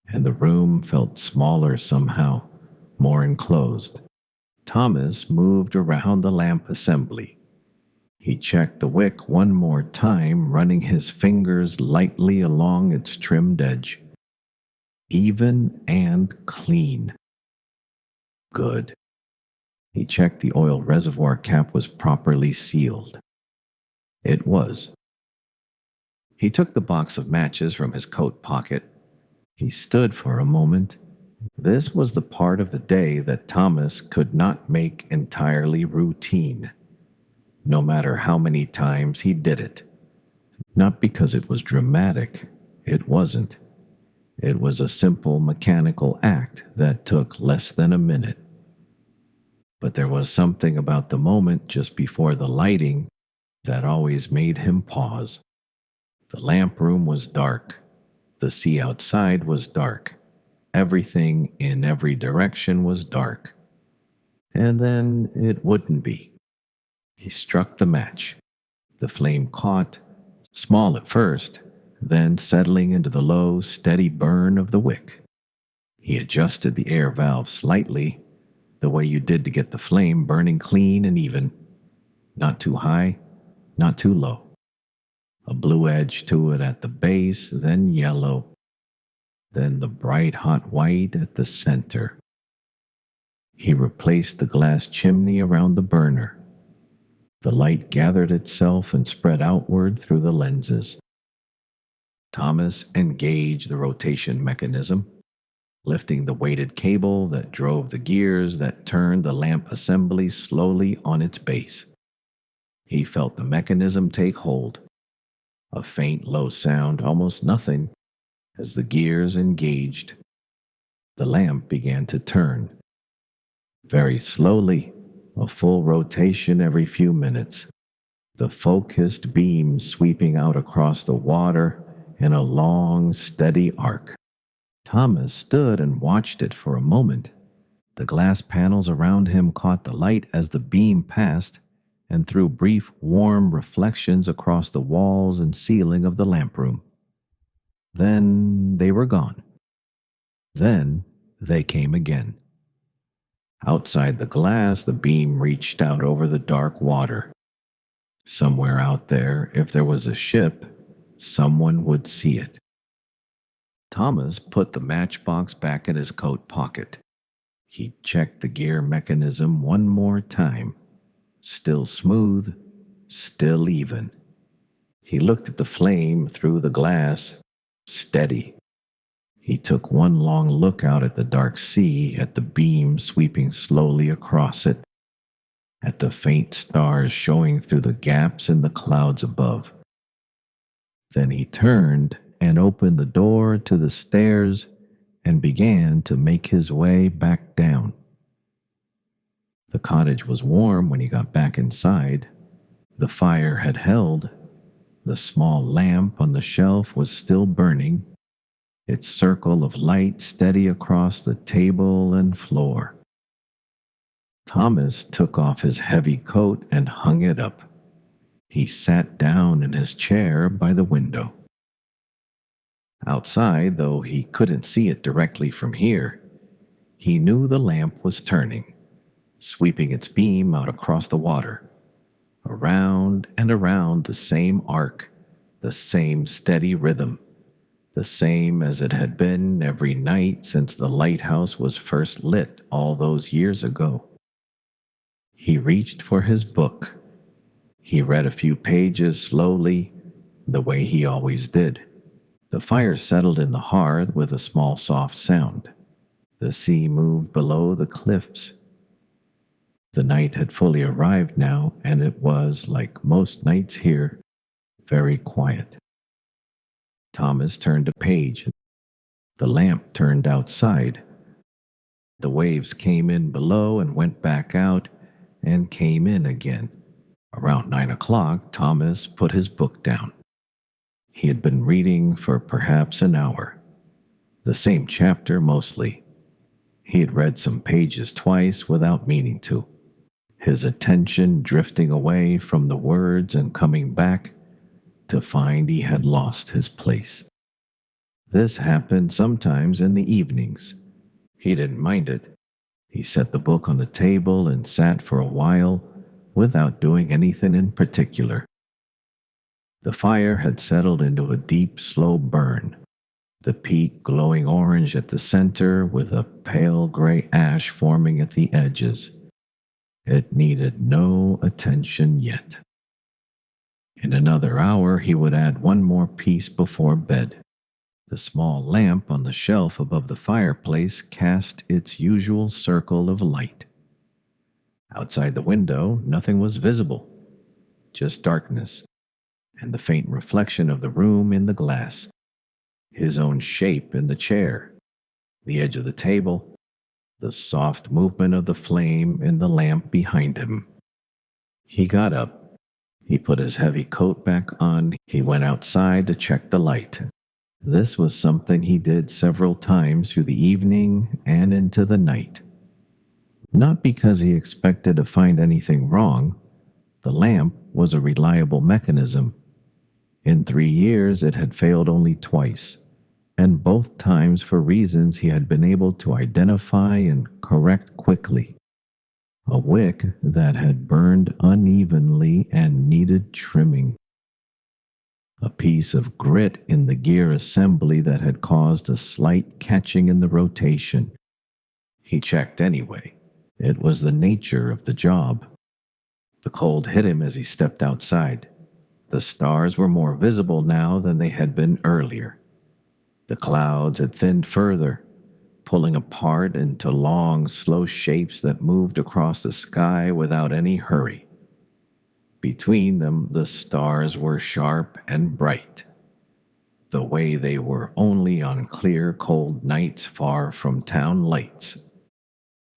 and the room felt smaller somehow, more enclosed. Thomas moved around the lamp assembly. He checked the wick one more time, running his fingers lightly along its trimmed edge. Even and clean. Good. He checked the oil reservoir cap was properly sealed. It was. He took the box of matches from his coat pocket. He stood for a moment. This was the part of the day that Thomas could not make entirely routine, no matter how many times he did it. Not because it was dramatic. It wasn't. It was a simple mechanical act that took less than a minute. But there was something about the moment just before the lighting that always made him pause. The lamp room was dark. The sea outside was dark. Everything in every direction was dark. And then it wouldn't be. He struck the match. The flame caught, small at first, then settling into the low, steady burn of the wick. He adjusted the air valve slightly, the way you did to get the flame burning clean and even, not too high, not too low. A blue edge to it at the base, then yellow, then the bright hot white at the center. He replaced the glass chimney around the burner. The light gathered itself and spread outward through the lenses. Thomas engaged the rotation mechanism, lifting the weighted cable that drove the gears that turned the lamp assembly slowly on its base. He felt the mechanism take hold. A faint, low sound, almost nothing, as the gears engaged. The lamp began to turn. Very slowly, a full rotation every few minutes. The focused beam sweeping out across the water in a long, steady arc. Thomas stood and watched it for a moment. The glass panels around him caught the light as the beam passed and threw brief, warm reflections across the walls and ceiling of the lamp room. Then they were gone. Then they came again. Outside the glass, the beam reached out over the dark water. Somewhere out there, if there was a ship, someone would see it. Thomas put the matchbox back in his coat pocket. He checked the gear mechanism one more time. Still smooth, still even. He looked at the flame through the glass, steady. He took one long look out at the dark sea, at the beam sweeping slowly across it, at the faint stars showing through the gaps in the clouds above. Then he turned and opened the door to the stairs and began to make his way back down. The cottage was warm when he got back inside. The fire had held. The small lamp on the shelf was still burning, its circle of light steady across the table and floor. Thomas took off his heavy coat and hung it up. He sat down in his chair by the window. Outside, though he couldn't see it directly from here, he knew the lamp was turning, sweeping its beam out across the water, around and around the same arc, the same steady rhythm, the same as it had been every night since the lighthouse was first lit all those years ago. He reached for his book. He read a few pages slowly, the way he always did. The fire settled in the hearth with a small soft sound. The sea moved below the cliffs. The night had fully arrived now, and it was, like most nights here, very quiet. Thomas turned a page. The lamp turned outside. The waves came in below and went back out and came in again. Around 9 o'clock, Thomas put his book down. He had been reading for perhaps an hour. The same chapter mostly. He had read some pages twice without meaning to, his attention drifting away from the words and coming back to find he had lost his place. This happened sometimes in the evenings. He didn't mind it. He set the book on the table and sat for a while without doing anything in particular. The fire had settled into a deep, slow burn, the peat glowing orange at the center with a pale gray ash forming at the edges. It needed no attention yet. In another hour, he would add one more piece before bed. The small lamp on the shelf above the fireplace cast its usual circle of light. Outside the window, nothing was visible, just darkness, and the faint reflection of the room in the glass, his own shape in the chair, the edge of the table, the soft movement of the flame in the lamp behind him. He got up. He put his heavy coat back on. He went outside to check the light. This was something he did several times through the evening and into the night. Not because he expected to find anything wrong. The lamp was a reliable mechanism. In 3 years, it had failed only twice, and both times for reasons he had been able to identify and correct quickly. A wick that had burned unevenly and needed trimming. A piece of grit in the gear assembly that had caused a slight catching in the rotation. He checked anyway. It was the nature of the job. The cold hit him as he stepped outside. The stars were more visible now than they had been earlier. The clouds had thinned further, pulling apart into long, slow shapes that moved across the sky without any hurry. Between them, the stars were sharp and bright, the way they were only on clear, cold nights far from town lights.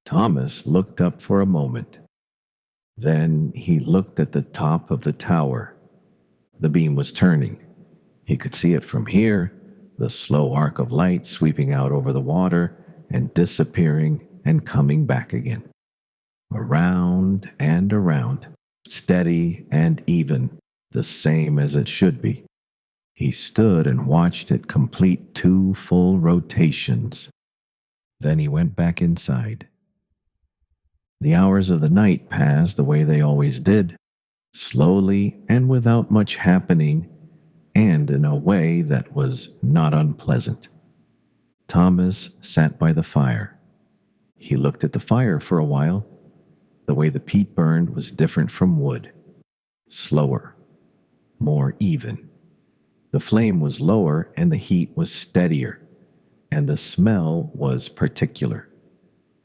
Thomas looked up for a moment. Then he looked at the top of the tower. The beam was turning. He could see it from here, the slow arc of light sweeping out over the water and disappearing and coming back again. Around and around, steady and even, the same as it should be. He stood and watched it complete 2 full rotations. Then he went back inside. The hours of the night passed the way they always did, slowly and without much happening, and in a way that was not unpleasant. Thomas sat by the fire. He looked at the fire for a while. The way the peat burned was different from wood. Slower, more even. The flame was lower and the heat was steadier, and the smell was particular.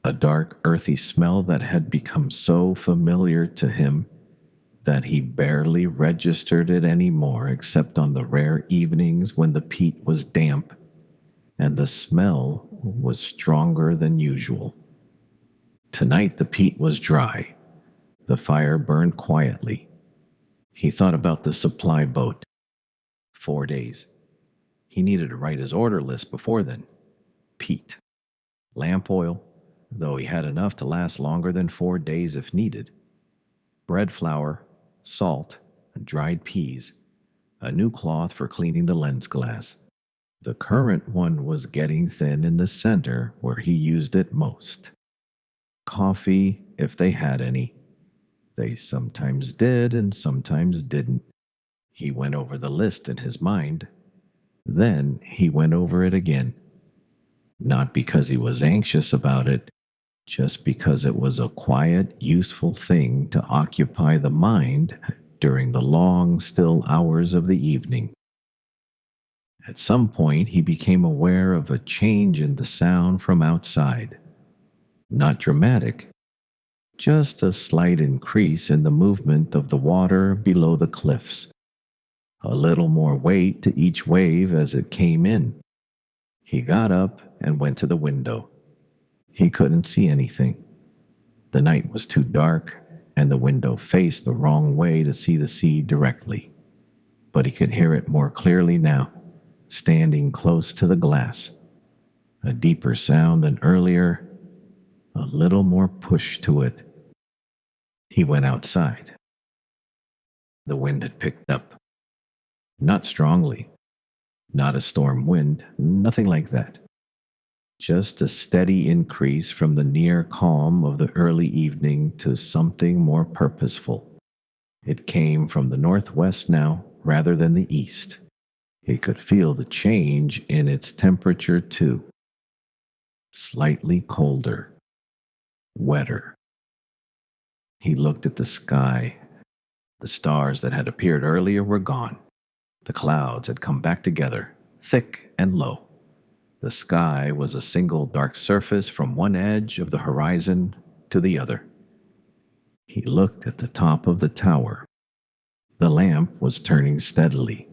A dark, earthy smell that had become so familiar to him that he barely registered it anymore except on the rare evenings when the peat was damp and the smell was stronger than usual. Tonight the peat was dry. The fire burned quietly. He thought about the supply boat. 4 days. He needed to write his order list before then. Peat. Lamp oil, though he had enough to last longer than 4 days if needed. Bread flour, salt, dried peas. A new cloth for cleaning the lens glass. The current one was getting thin in the center where he used it most. Coffee, if they had any. They sometimes did and sometimes didn't. He went over the list in his mind. Then he went over it again. Not because he was anxious about it, just because it was a quiet, useful thing to occupy the mind during the long, still hours of the evening. At some point, he became aware of a change in the sound from outside. Not dramatic, just a slight increase in the movement of the water below the cliffs. A little more weight to each wave as it came in. He got up and went to the window. He couldn't see anything. The night was too dark, and the window faced the wrong way to see the sea directly. But he could hear it more clearly now, standing close to the glass. A deeper sound than earlier, a little more push to it. He went outside. The wind had picked up. Not strongly. Not a storm wind, nothing like that. Just a steady increase from the near calm of the early evening to something more purposeful. It came from the northwest now rather than the east. He could feel the change in its temperature too. Slightly colder. Wetter. He looked at the sky. The stars that had appeared earlier were gone. The clouds had come back together, thick and low. The sky was a single dark surface from one edge of the horizon to the other. He looked at the top of the tower. The lamp was turning steadily.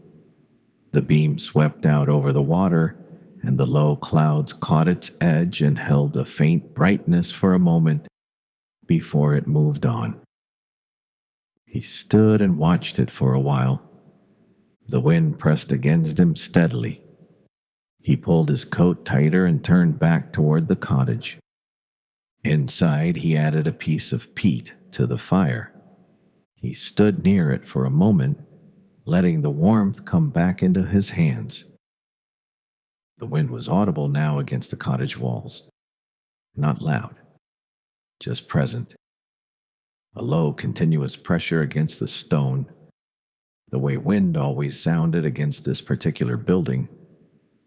The beam swept out over the water, and the low clouds caught its edge and held a faint brightness for a moment before it moved on. He stood and watched it for a while. The wind pressed against him steadily. He pulled his coat tighter and turned back toward the cottage. Inside, he added a piece of peat to the fire. He stood near it for a moment, letting the warmth come back into his hands. The wind was audible now against the cottage walls. Not loud, just present. A low, continuous pressure against the stone, the way wind always sounded against this particular building,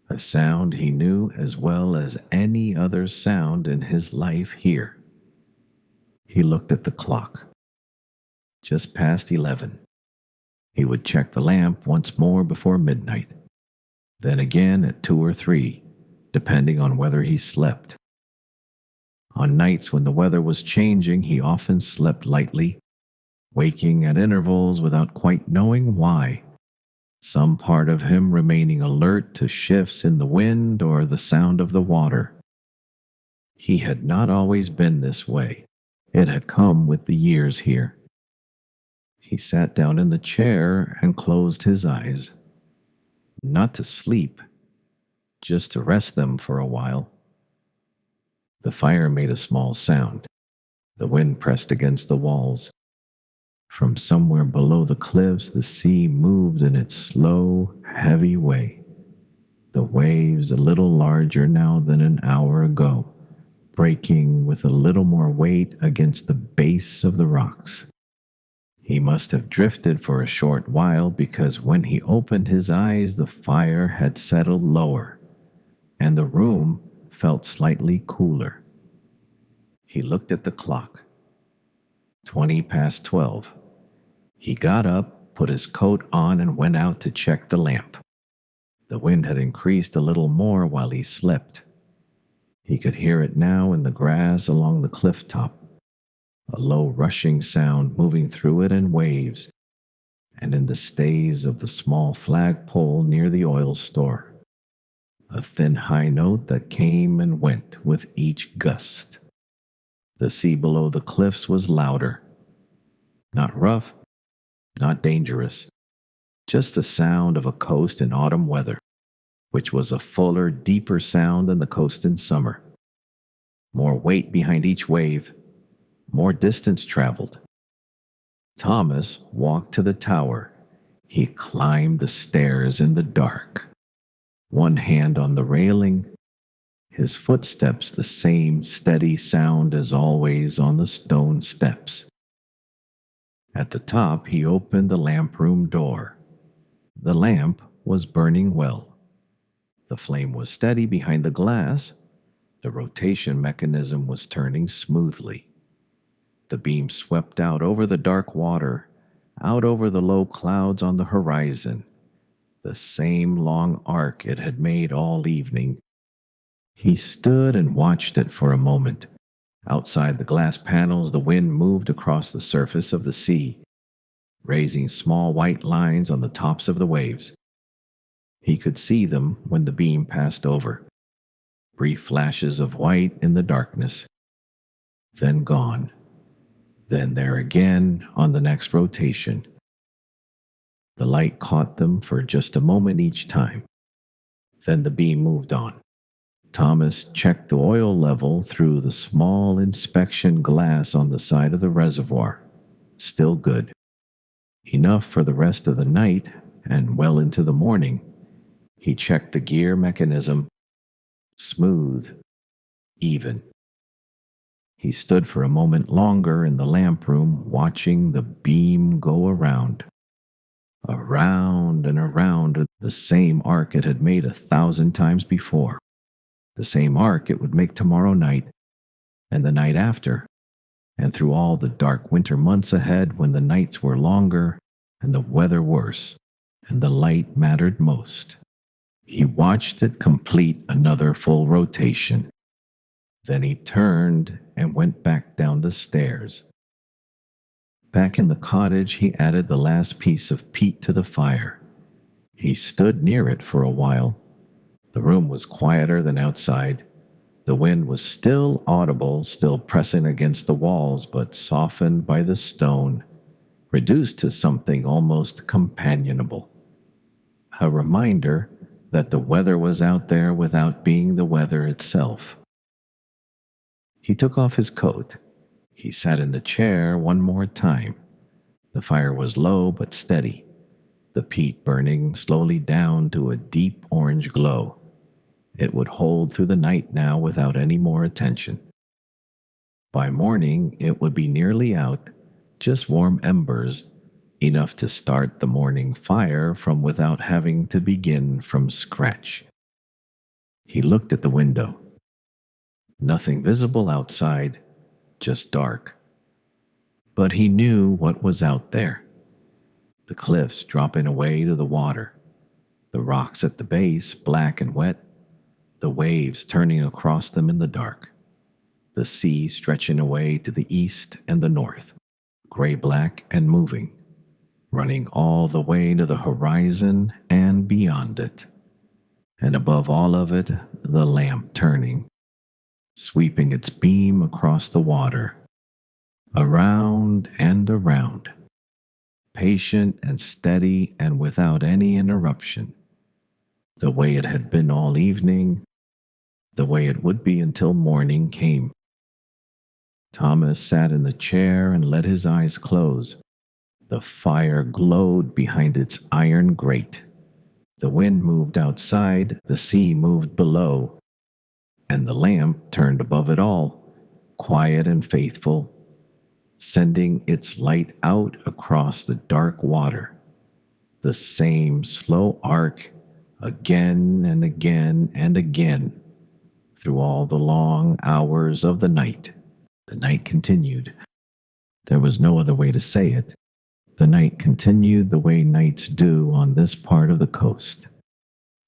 a sound he knew as well as any other sound in his life here. He looked at the clock. Just past 11. He would check the lamp once more before midnight, then again at 2 or 3, depending on whether he slept. On nights when the weather was changing, he often slept lightly, waking at intervals without quite knowing why, some part of him remaining alert to shifts in the wind or the sound of the water. He had not always been this way. It had come with the years here. He sat down in the chair and closed his eyes. Not to sleep, just to rest them for a while. The fire made a small sound. The wind pressed against the walls. From somewhere below the cliffs, the sea moved in its slow, heavy way. The waves, a little larger now than an hour ago, breaking with a little more weight against the base of the rocks. He must have drifted for a short while because when he opened his eyes, the fire had settled lower, and the room felt slightly cooler. He looked at the clock. 20 past 12. He got up, put his coat on, and went out to check the lamp. The wind had increased a little more while he slept. He could hear it now in the grass along the cliff top, a low rushing sound moving through it in waves, and in the stays of the small flagpole near the oil store, a thin high note that came and went with each gust. The sea below the cliffs was louder. Not rough, not dangerous, just the sound of a coast in autumn weather, which was a fuller, deeper sound than the coast in summer. More weight behind each wave, more distance traveled. Thomas walked to the tower. He climbed the stairs in the dark, one hand on the railing, his footsteps the same steady sound as always on the stone steps. At the top, he opened the lamp room door. The lamp was burning well. The flame was steady behind the glass. The rotation mechanism was turning smoothly. The beam swept out over the dark water, out over the low clouds on the horizon, the same long arc it had made all evening. He stood and watched it for a moment. Outside the glass panels, the wind moved across the surface of the sea, raising small white lines on the tops of the waves. He could see them when the beam passed over, brief flashes of white in the darkness, then gone, then there again on the next rotation. The light caught them for just a moment each time. Then the beam moved on. Thomas checked the oil level through the small inspection glass on the side of the reservoir. Still good. Enough for the rest of the night and well into the morning. He checked the gear mechanism. Smooth. Even. He stood for a moment longer in the lamp room, watching the beam go around. Around and around the same arc it had made 1,000 times before. The same arc it would make tomorrow night, and the night after, and through all the dark winter months ahead when the nights were longer and the weather worse, and the light mattered most. He watched it complete another full rotation. Then he turned and went back down the stairs. Back in the cottage, he added the last piece of peat to the fire. He stood near it for a while. The room was quieter than outside. The wind was still audible, still pressing against the walls, but softened by the stone, reduced to something almost companionable. A reminder that the weather was out there without being the weather itself. He took off his coat. He sat in the chair one more time. The fire was low but steady, the peat burning slowly down to a deep orange glow. It would hold through the night now without any more attention. By morning, it would be nearly out, just warm embers, enough to start the morning fire from without having to begin from scratch. He looked at the window. Nothing visible outside, just dark. But he knew what was out there. The cliffs dropping away to the water, the rocks at the base black and wet, the waves turning across them in the dark, the sea stretching away to the east and the north, gray-black and moving, running all the way to the horizon and beyond it. And above all of it, the lamp turning, sweeping its beam across the water, around and around, patient and steady and without any interruption, the way it had been all evening, the way it would be until morning came. Thomas sat in the chair and let his eyes close. The fire glowed behind its iron grate. The wind moved outside, the sea moved below, and the lamp turned above it all, quiet and faithful, sending its light out across the dark water. The same slow arc, again and again and again, through all the long hours of the night. The night continued. There was no other way to say it. The night continued the way nights do on this part of the coast.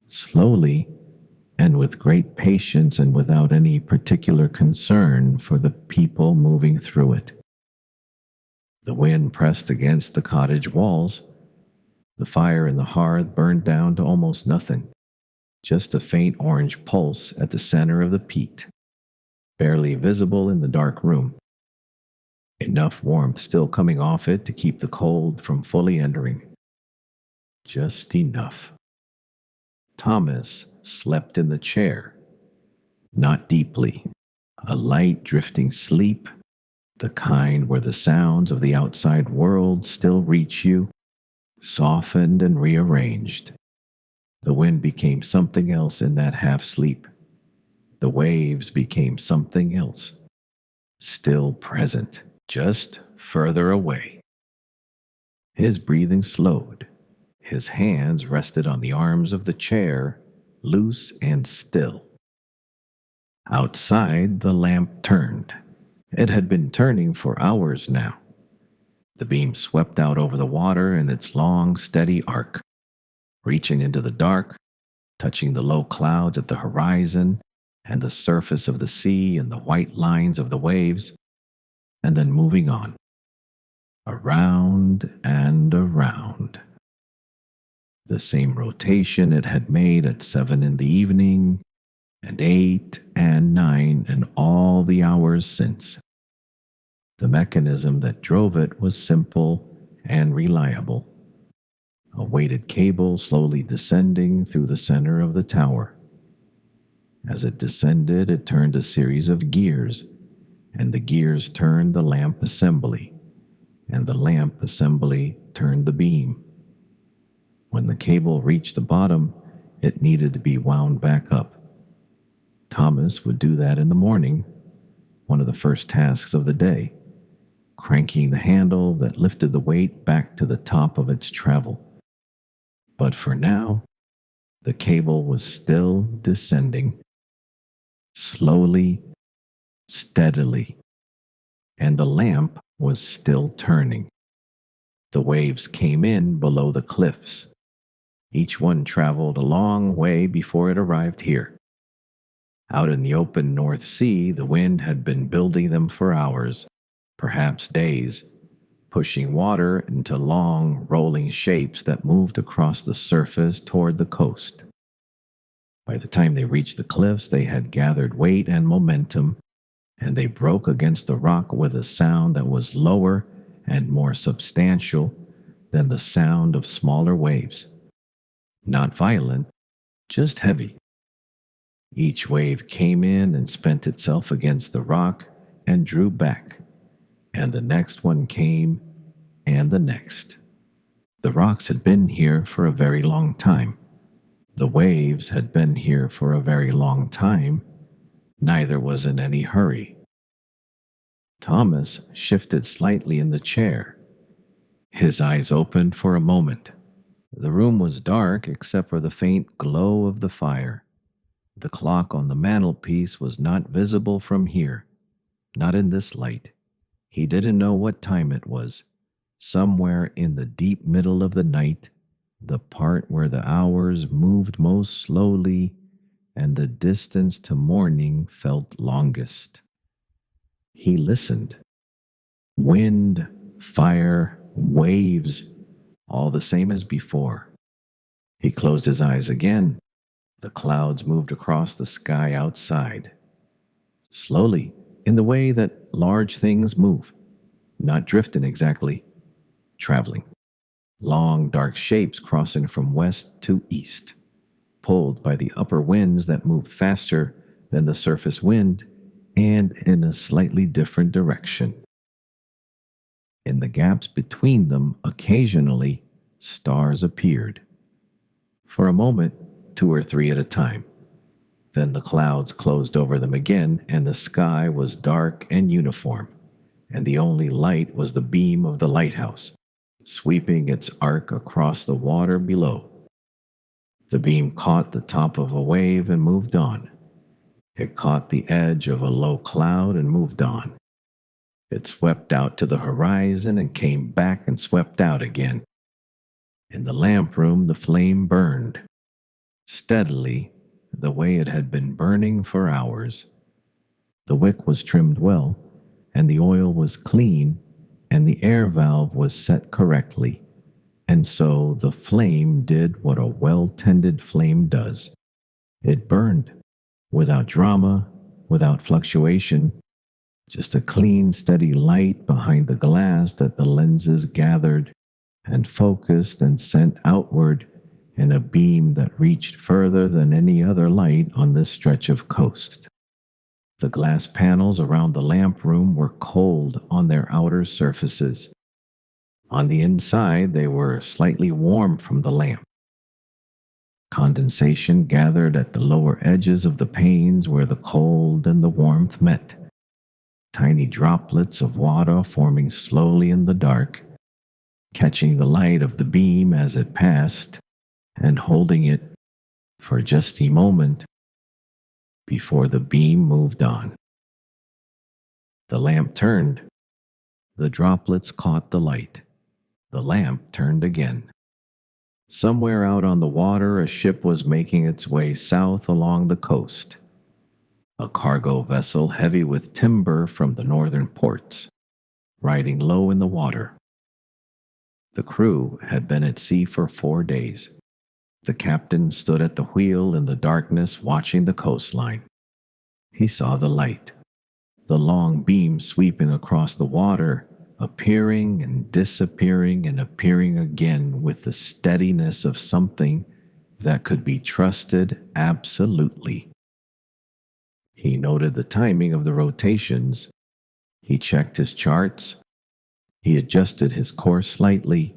Slowly, and with great patience and without any particular concern for the people moving through it. The wind pressed against the cottage walls. The fire in the hearth burned down to almost nothing, just a faint orange pulse at the center of the peat, barely visible in the dark room. Enough warmth still coming off it to keep the cold from fully entering. Just enough. Thomas slept in the chair, not deeply, a light drifting sleep, the kind where the sounds of the outside world still reach you, softened and rearranged. The wind became something else in that half-sleep. The waves became something else, still present, just further away. His breathing slowed. His hands rested on the arms of the chair, loose and still. Outside, the lamp turned. It had been turning for hours now. The beam swept out over the water in its long, steady arc, reaching into the dark, touching the low clouds at the horizon and the surface of the sea and the white lines of the waves, and then moving on, around and around. The same rotation it had made at 7 in the evening, and 8 and 9 and all the hours since. The mechanism that drove it was simple and reliable. A weighted cable slowly descending through the center of the tower. As it descended, it turned a series of gears, and the gears turned the lamp assembly, and the lamp assembly turned the beam. When the cable reached the bottom, it needed to be wound back up. Thomas would do that in the morning, one of the first tasks of the day, cranking the handle that lifted the weight back to the top of its travel. But for now, the cable was still descending, slowly, steadily, and the lamp was still turning. The waves came in below the cliffs. Each one traveled a long way before it arrived here. Out in the open North Sea, the wind had been building them for hours, perhaps days, pushing water into long, rolling shapes that moved across the surface toward the coast. By the time they reached the cliffs, they had gathered weight and momentum, and they broke against the rock with a sound that was lower and more substantial than the sound of smaller waves. Not violent, just heavy. Each wave came in and spent itself against the rock and drew back, and the next one came, and the next. The rocks had been here for a very long time. The waves had been here for a very long time. Neither was in any hurry. Thomas shifted slightly in the chair. His eyes opened for a moment. The room was dark except for the faint glow of the fire. The clock on the mantelpiece was not visible from here, not in this light. He didn't know what time it was. Somewhere in the deep middle of the night, the part where the hours moved most slowly and the distance to morning felt longest. He listened. Wind, fire, waves, all the same as before. He closed his eyes again. The clouds moved across the sky outside. Slowly, in the way that large things move. Not drifting exactly, traveling. Long, dark shapes crossing from west to east, pulled by the upper winds that moved faster than the surface wind and in a slightly different direction. In the gaps between them, occasionally, stars appeared. For a moment, 2 or 3 at a time. Then the clouds closed over them again, and the sky was dark and uniform, and the only light was the beam of the lighthouse, sweeping its arc across the water below. The beam caught the top of a wave and moved on. It caught the edge of a low cloud and moved on. It swept out to the horizon and came back and swept out again. In the lamp room, the flame burned, steadily, the way it had been burning for hours. The wick was trimmed well, and the oil was clean, and the air valve was set correctly, and so the flame did what a well-tended flame does. It burned, without drama, without fluctuation, just a clean, steady light behind the glass that the lenses gathered and focused and sent outward in a beam that reached further than any other light on this stretch of coast. The glass panels around the lamp room were cold on their outer surfaces. On the inside, they were slightly warm from the lamp. Condensation gathered at the lower edges of the panes where the cold and the warmth met. Tiny droplets of water forming slowly in the dark, catching the light of the beam as it passed, and holding it for just a moment before the beam moved on. The lamp turned. The droplets caught the light. The lamp turned again. Somewhere out on the water, a ship was making its way south along the coast. A cargo vessel heavy with timber from the northern ports, riding low in the water. The crew had been at sea for 4 days. The captain stood at the wheel in the darkness watching the coastline. He saw the light, the long beam sweeping across the water, appearing and disappearing and appearing again with the steadiness of something that could be trusted absolutely. He noted the timing of the rotations. He checked his charts. He adjusted his course slightly,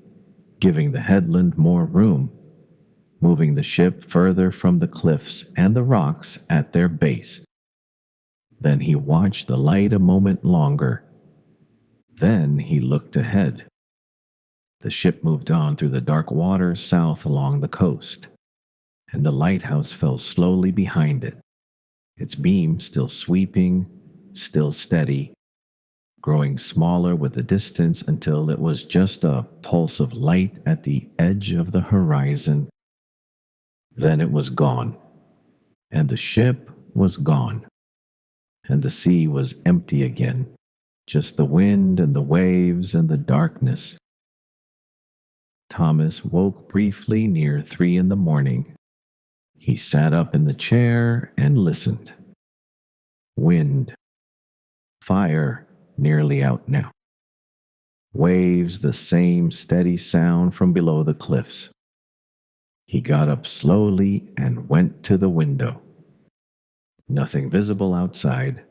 giving the headland more room, moving the ship further from the cliffs and the rocks at their base. Then he watched the light a moment longer. Then he looked ahead. The ship moved on through the dark water south along the coast, and the lighthouse fell slowly behind it, its beam still sweeping, still steady, growing smaller with the distance until it was just a pulse of light at the edge of the horizon. Then it was gone, and the ship was gone, and the sea was empty again, just the wind and the waves and the darkness. Thomas woke briefly near 3 in the morning. He sat up in the chair and listened. Wind, fire nearly out now. Waves, the same steady sound from below the cliffs. He got up slowly and went to the window. Nothing visible outside.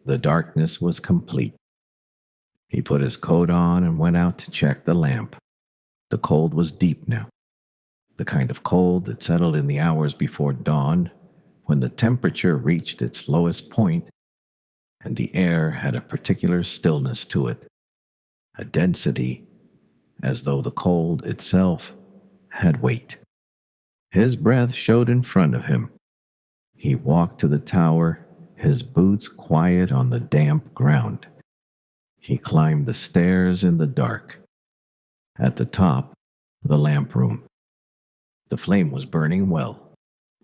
The darkness was complete. He put his coat on and went out to check the lamp. The cold was deep now. the kind of cold that settled in the hours before dawn when the temperature reached its lowest point and the air had a particular stillness to it, a density, as though the cold itself had weight. His breath showed in front of him. He walked to the tower, his boots quiet on the damp ground. He climbed the stairs in the dark. At the top, the lamp room. The flame was burning well.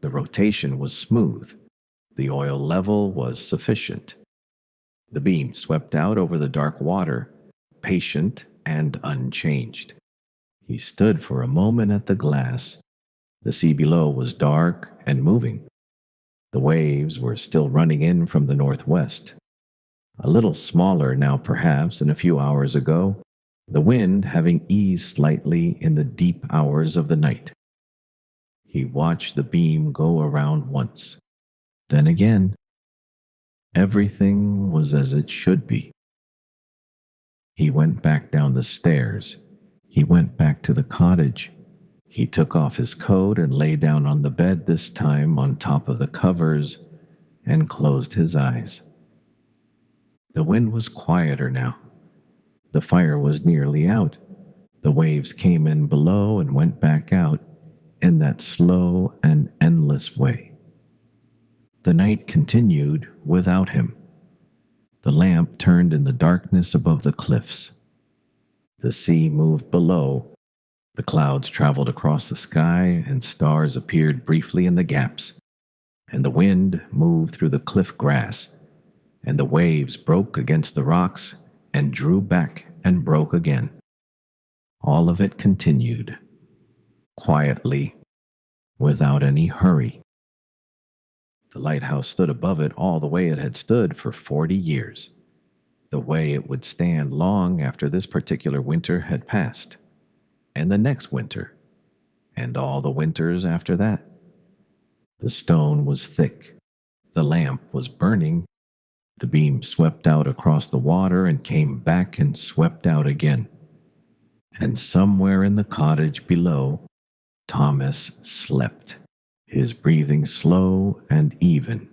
The rotation was smooth. The oil level was sufficient. The beam swept out over the dark water, patient and unchanged. He stood for a moment at the glass. The sea below was dark and moving. The waves were still running in from the northwest. A little smaller now perhaps than a few hours ago, the wind having eased slightly in the deep hours of the night. He watched the beam go around once. Then again, everything was as it should be. He went back down the stairs. He went back to the cottage. He took off his coat and lay down on the bed, this time on top of the covers, and closed his eyes. The wind was quieter now. The fire was nearly out. The waves came in below and went back out in that slow and endless way. The night continued without him. The lamp turned in the darkness above the cliffs. The sea moved below. The clouds traveled across the sky, and stars appeared briefly in the gaps. And the wind moved through the cliff grass, and the waves broke against the rocks and drew back and broke again. All of it continued, quietly, without any hurry. The lighthouse stood above it all the way it had stood for 40 years, the way it would stand long after this particular winter had passed, and the next winter, and all the winters after that. The stone was thick. The lamp was burning. The beam swept out across the water and came back and swept out again. And somewhere in the cottage below, Thomas slept, his breathing slow and even,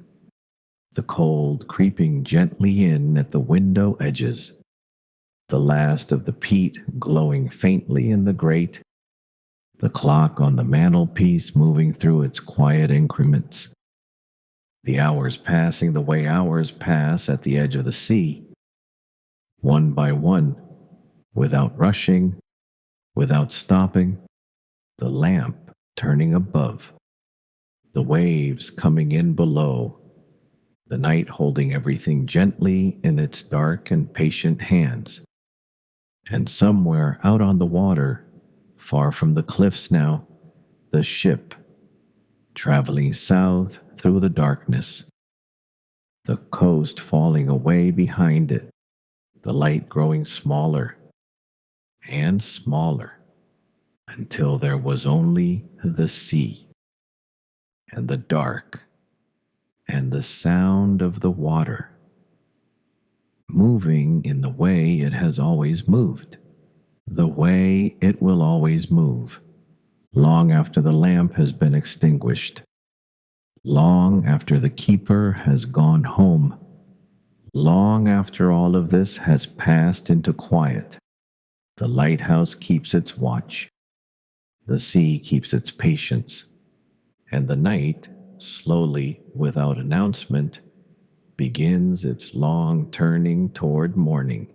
the cold creeping gently in at the window edges, the last of the peat glowing faintly in the grate, the clock on the mantelpiece moving through its quiet increments, the hours passing the way hours pass at the edge of the sea, one by one, without rushing, without stopping, the lamp turning above, the waves coming in below, the night holding everything gently in its dark and patient hands. And somewhere out on the water, far from the cliffs now, the ship, traveling south through the darkness, the coast falling away behind it, the light growing smaller and smaller, until there was only the sea, and the dark, and the sound of the water, moving in the way it has always moved, the way it will always move, long after the lamp has been extinguished, long after the keeper has gone home, long after all of this has passed into quiet. The lighthouse keeps its watch. The sea keeps its patience, and the night, slowly, without announcement, begins its long turning toward morning.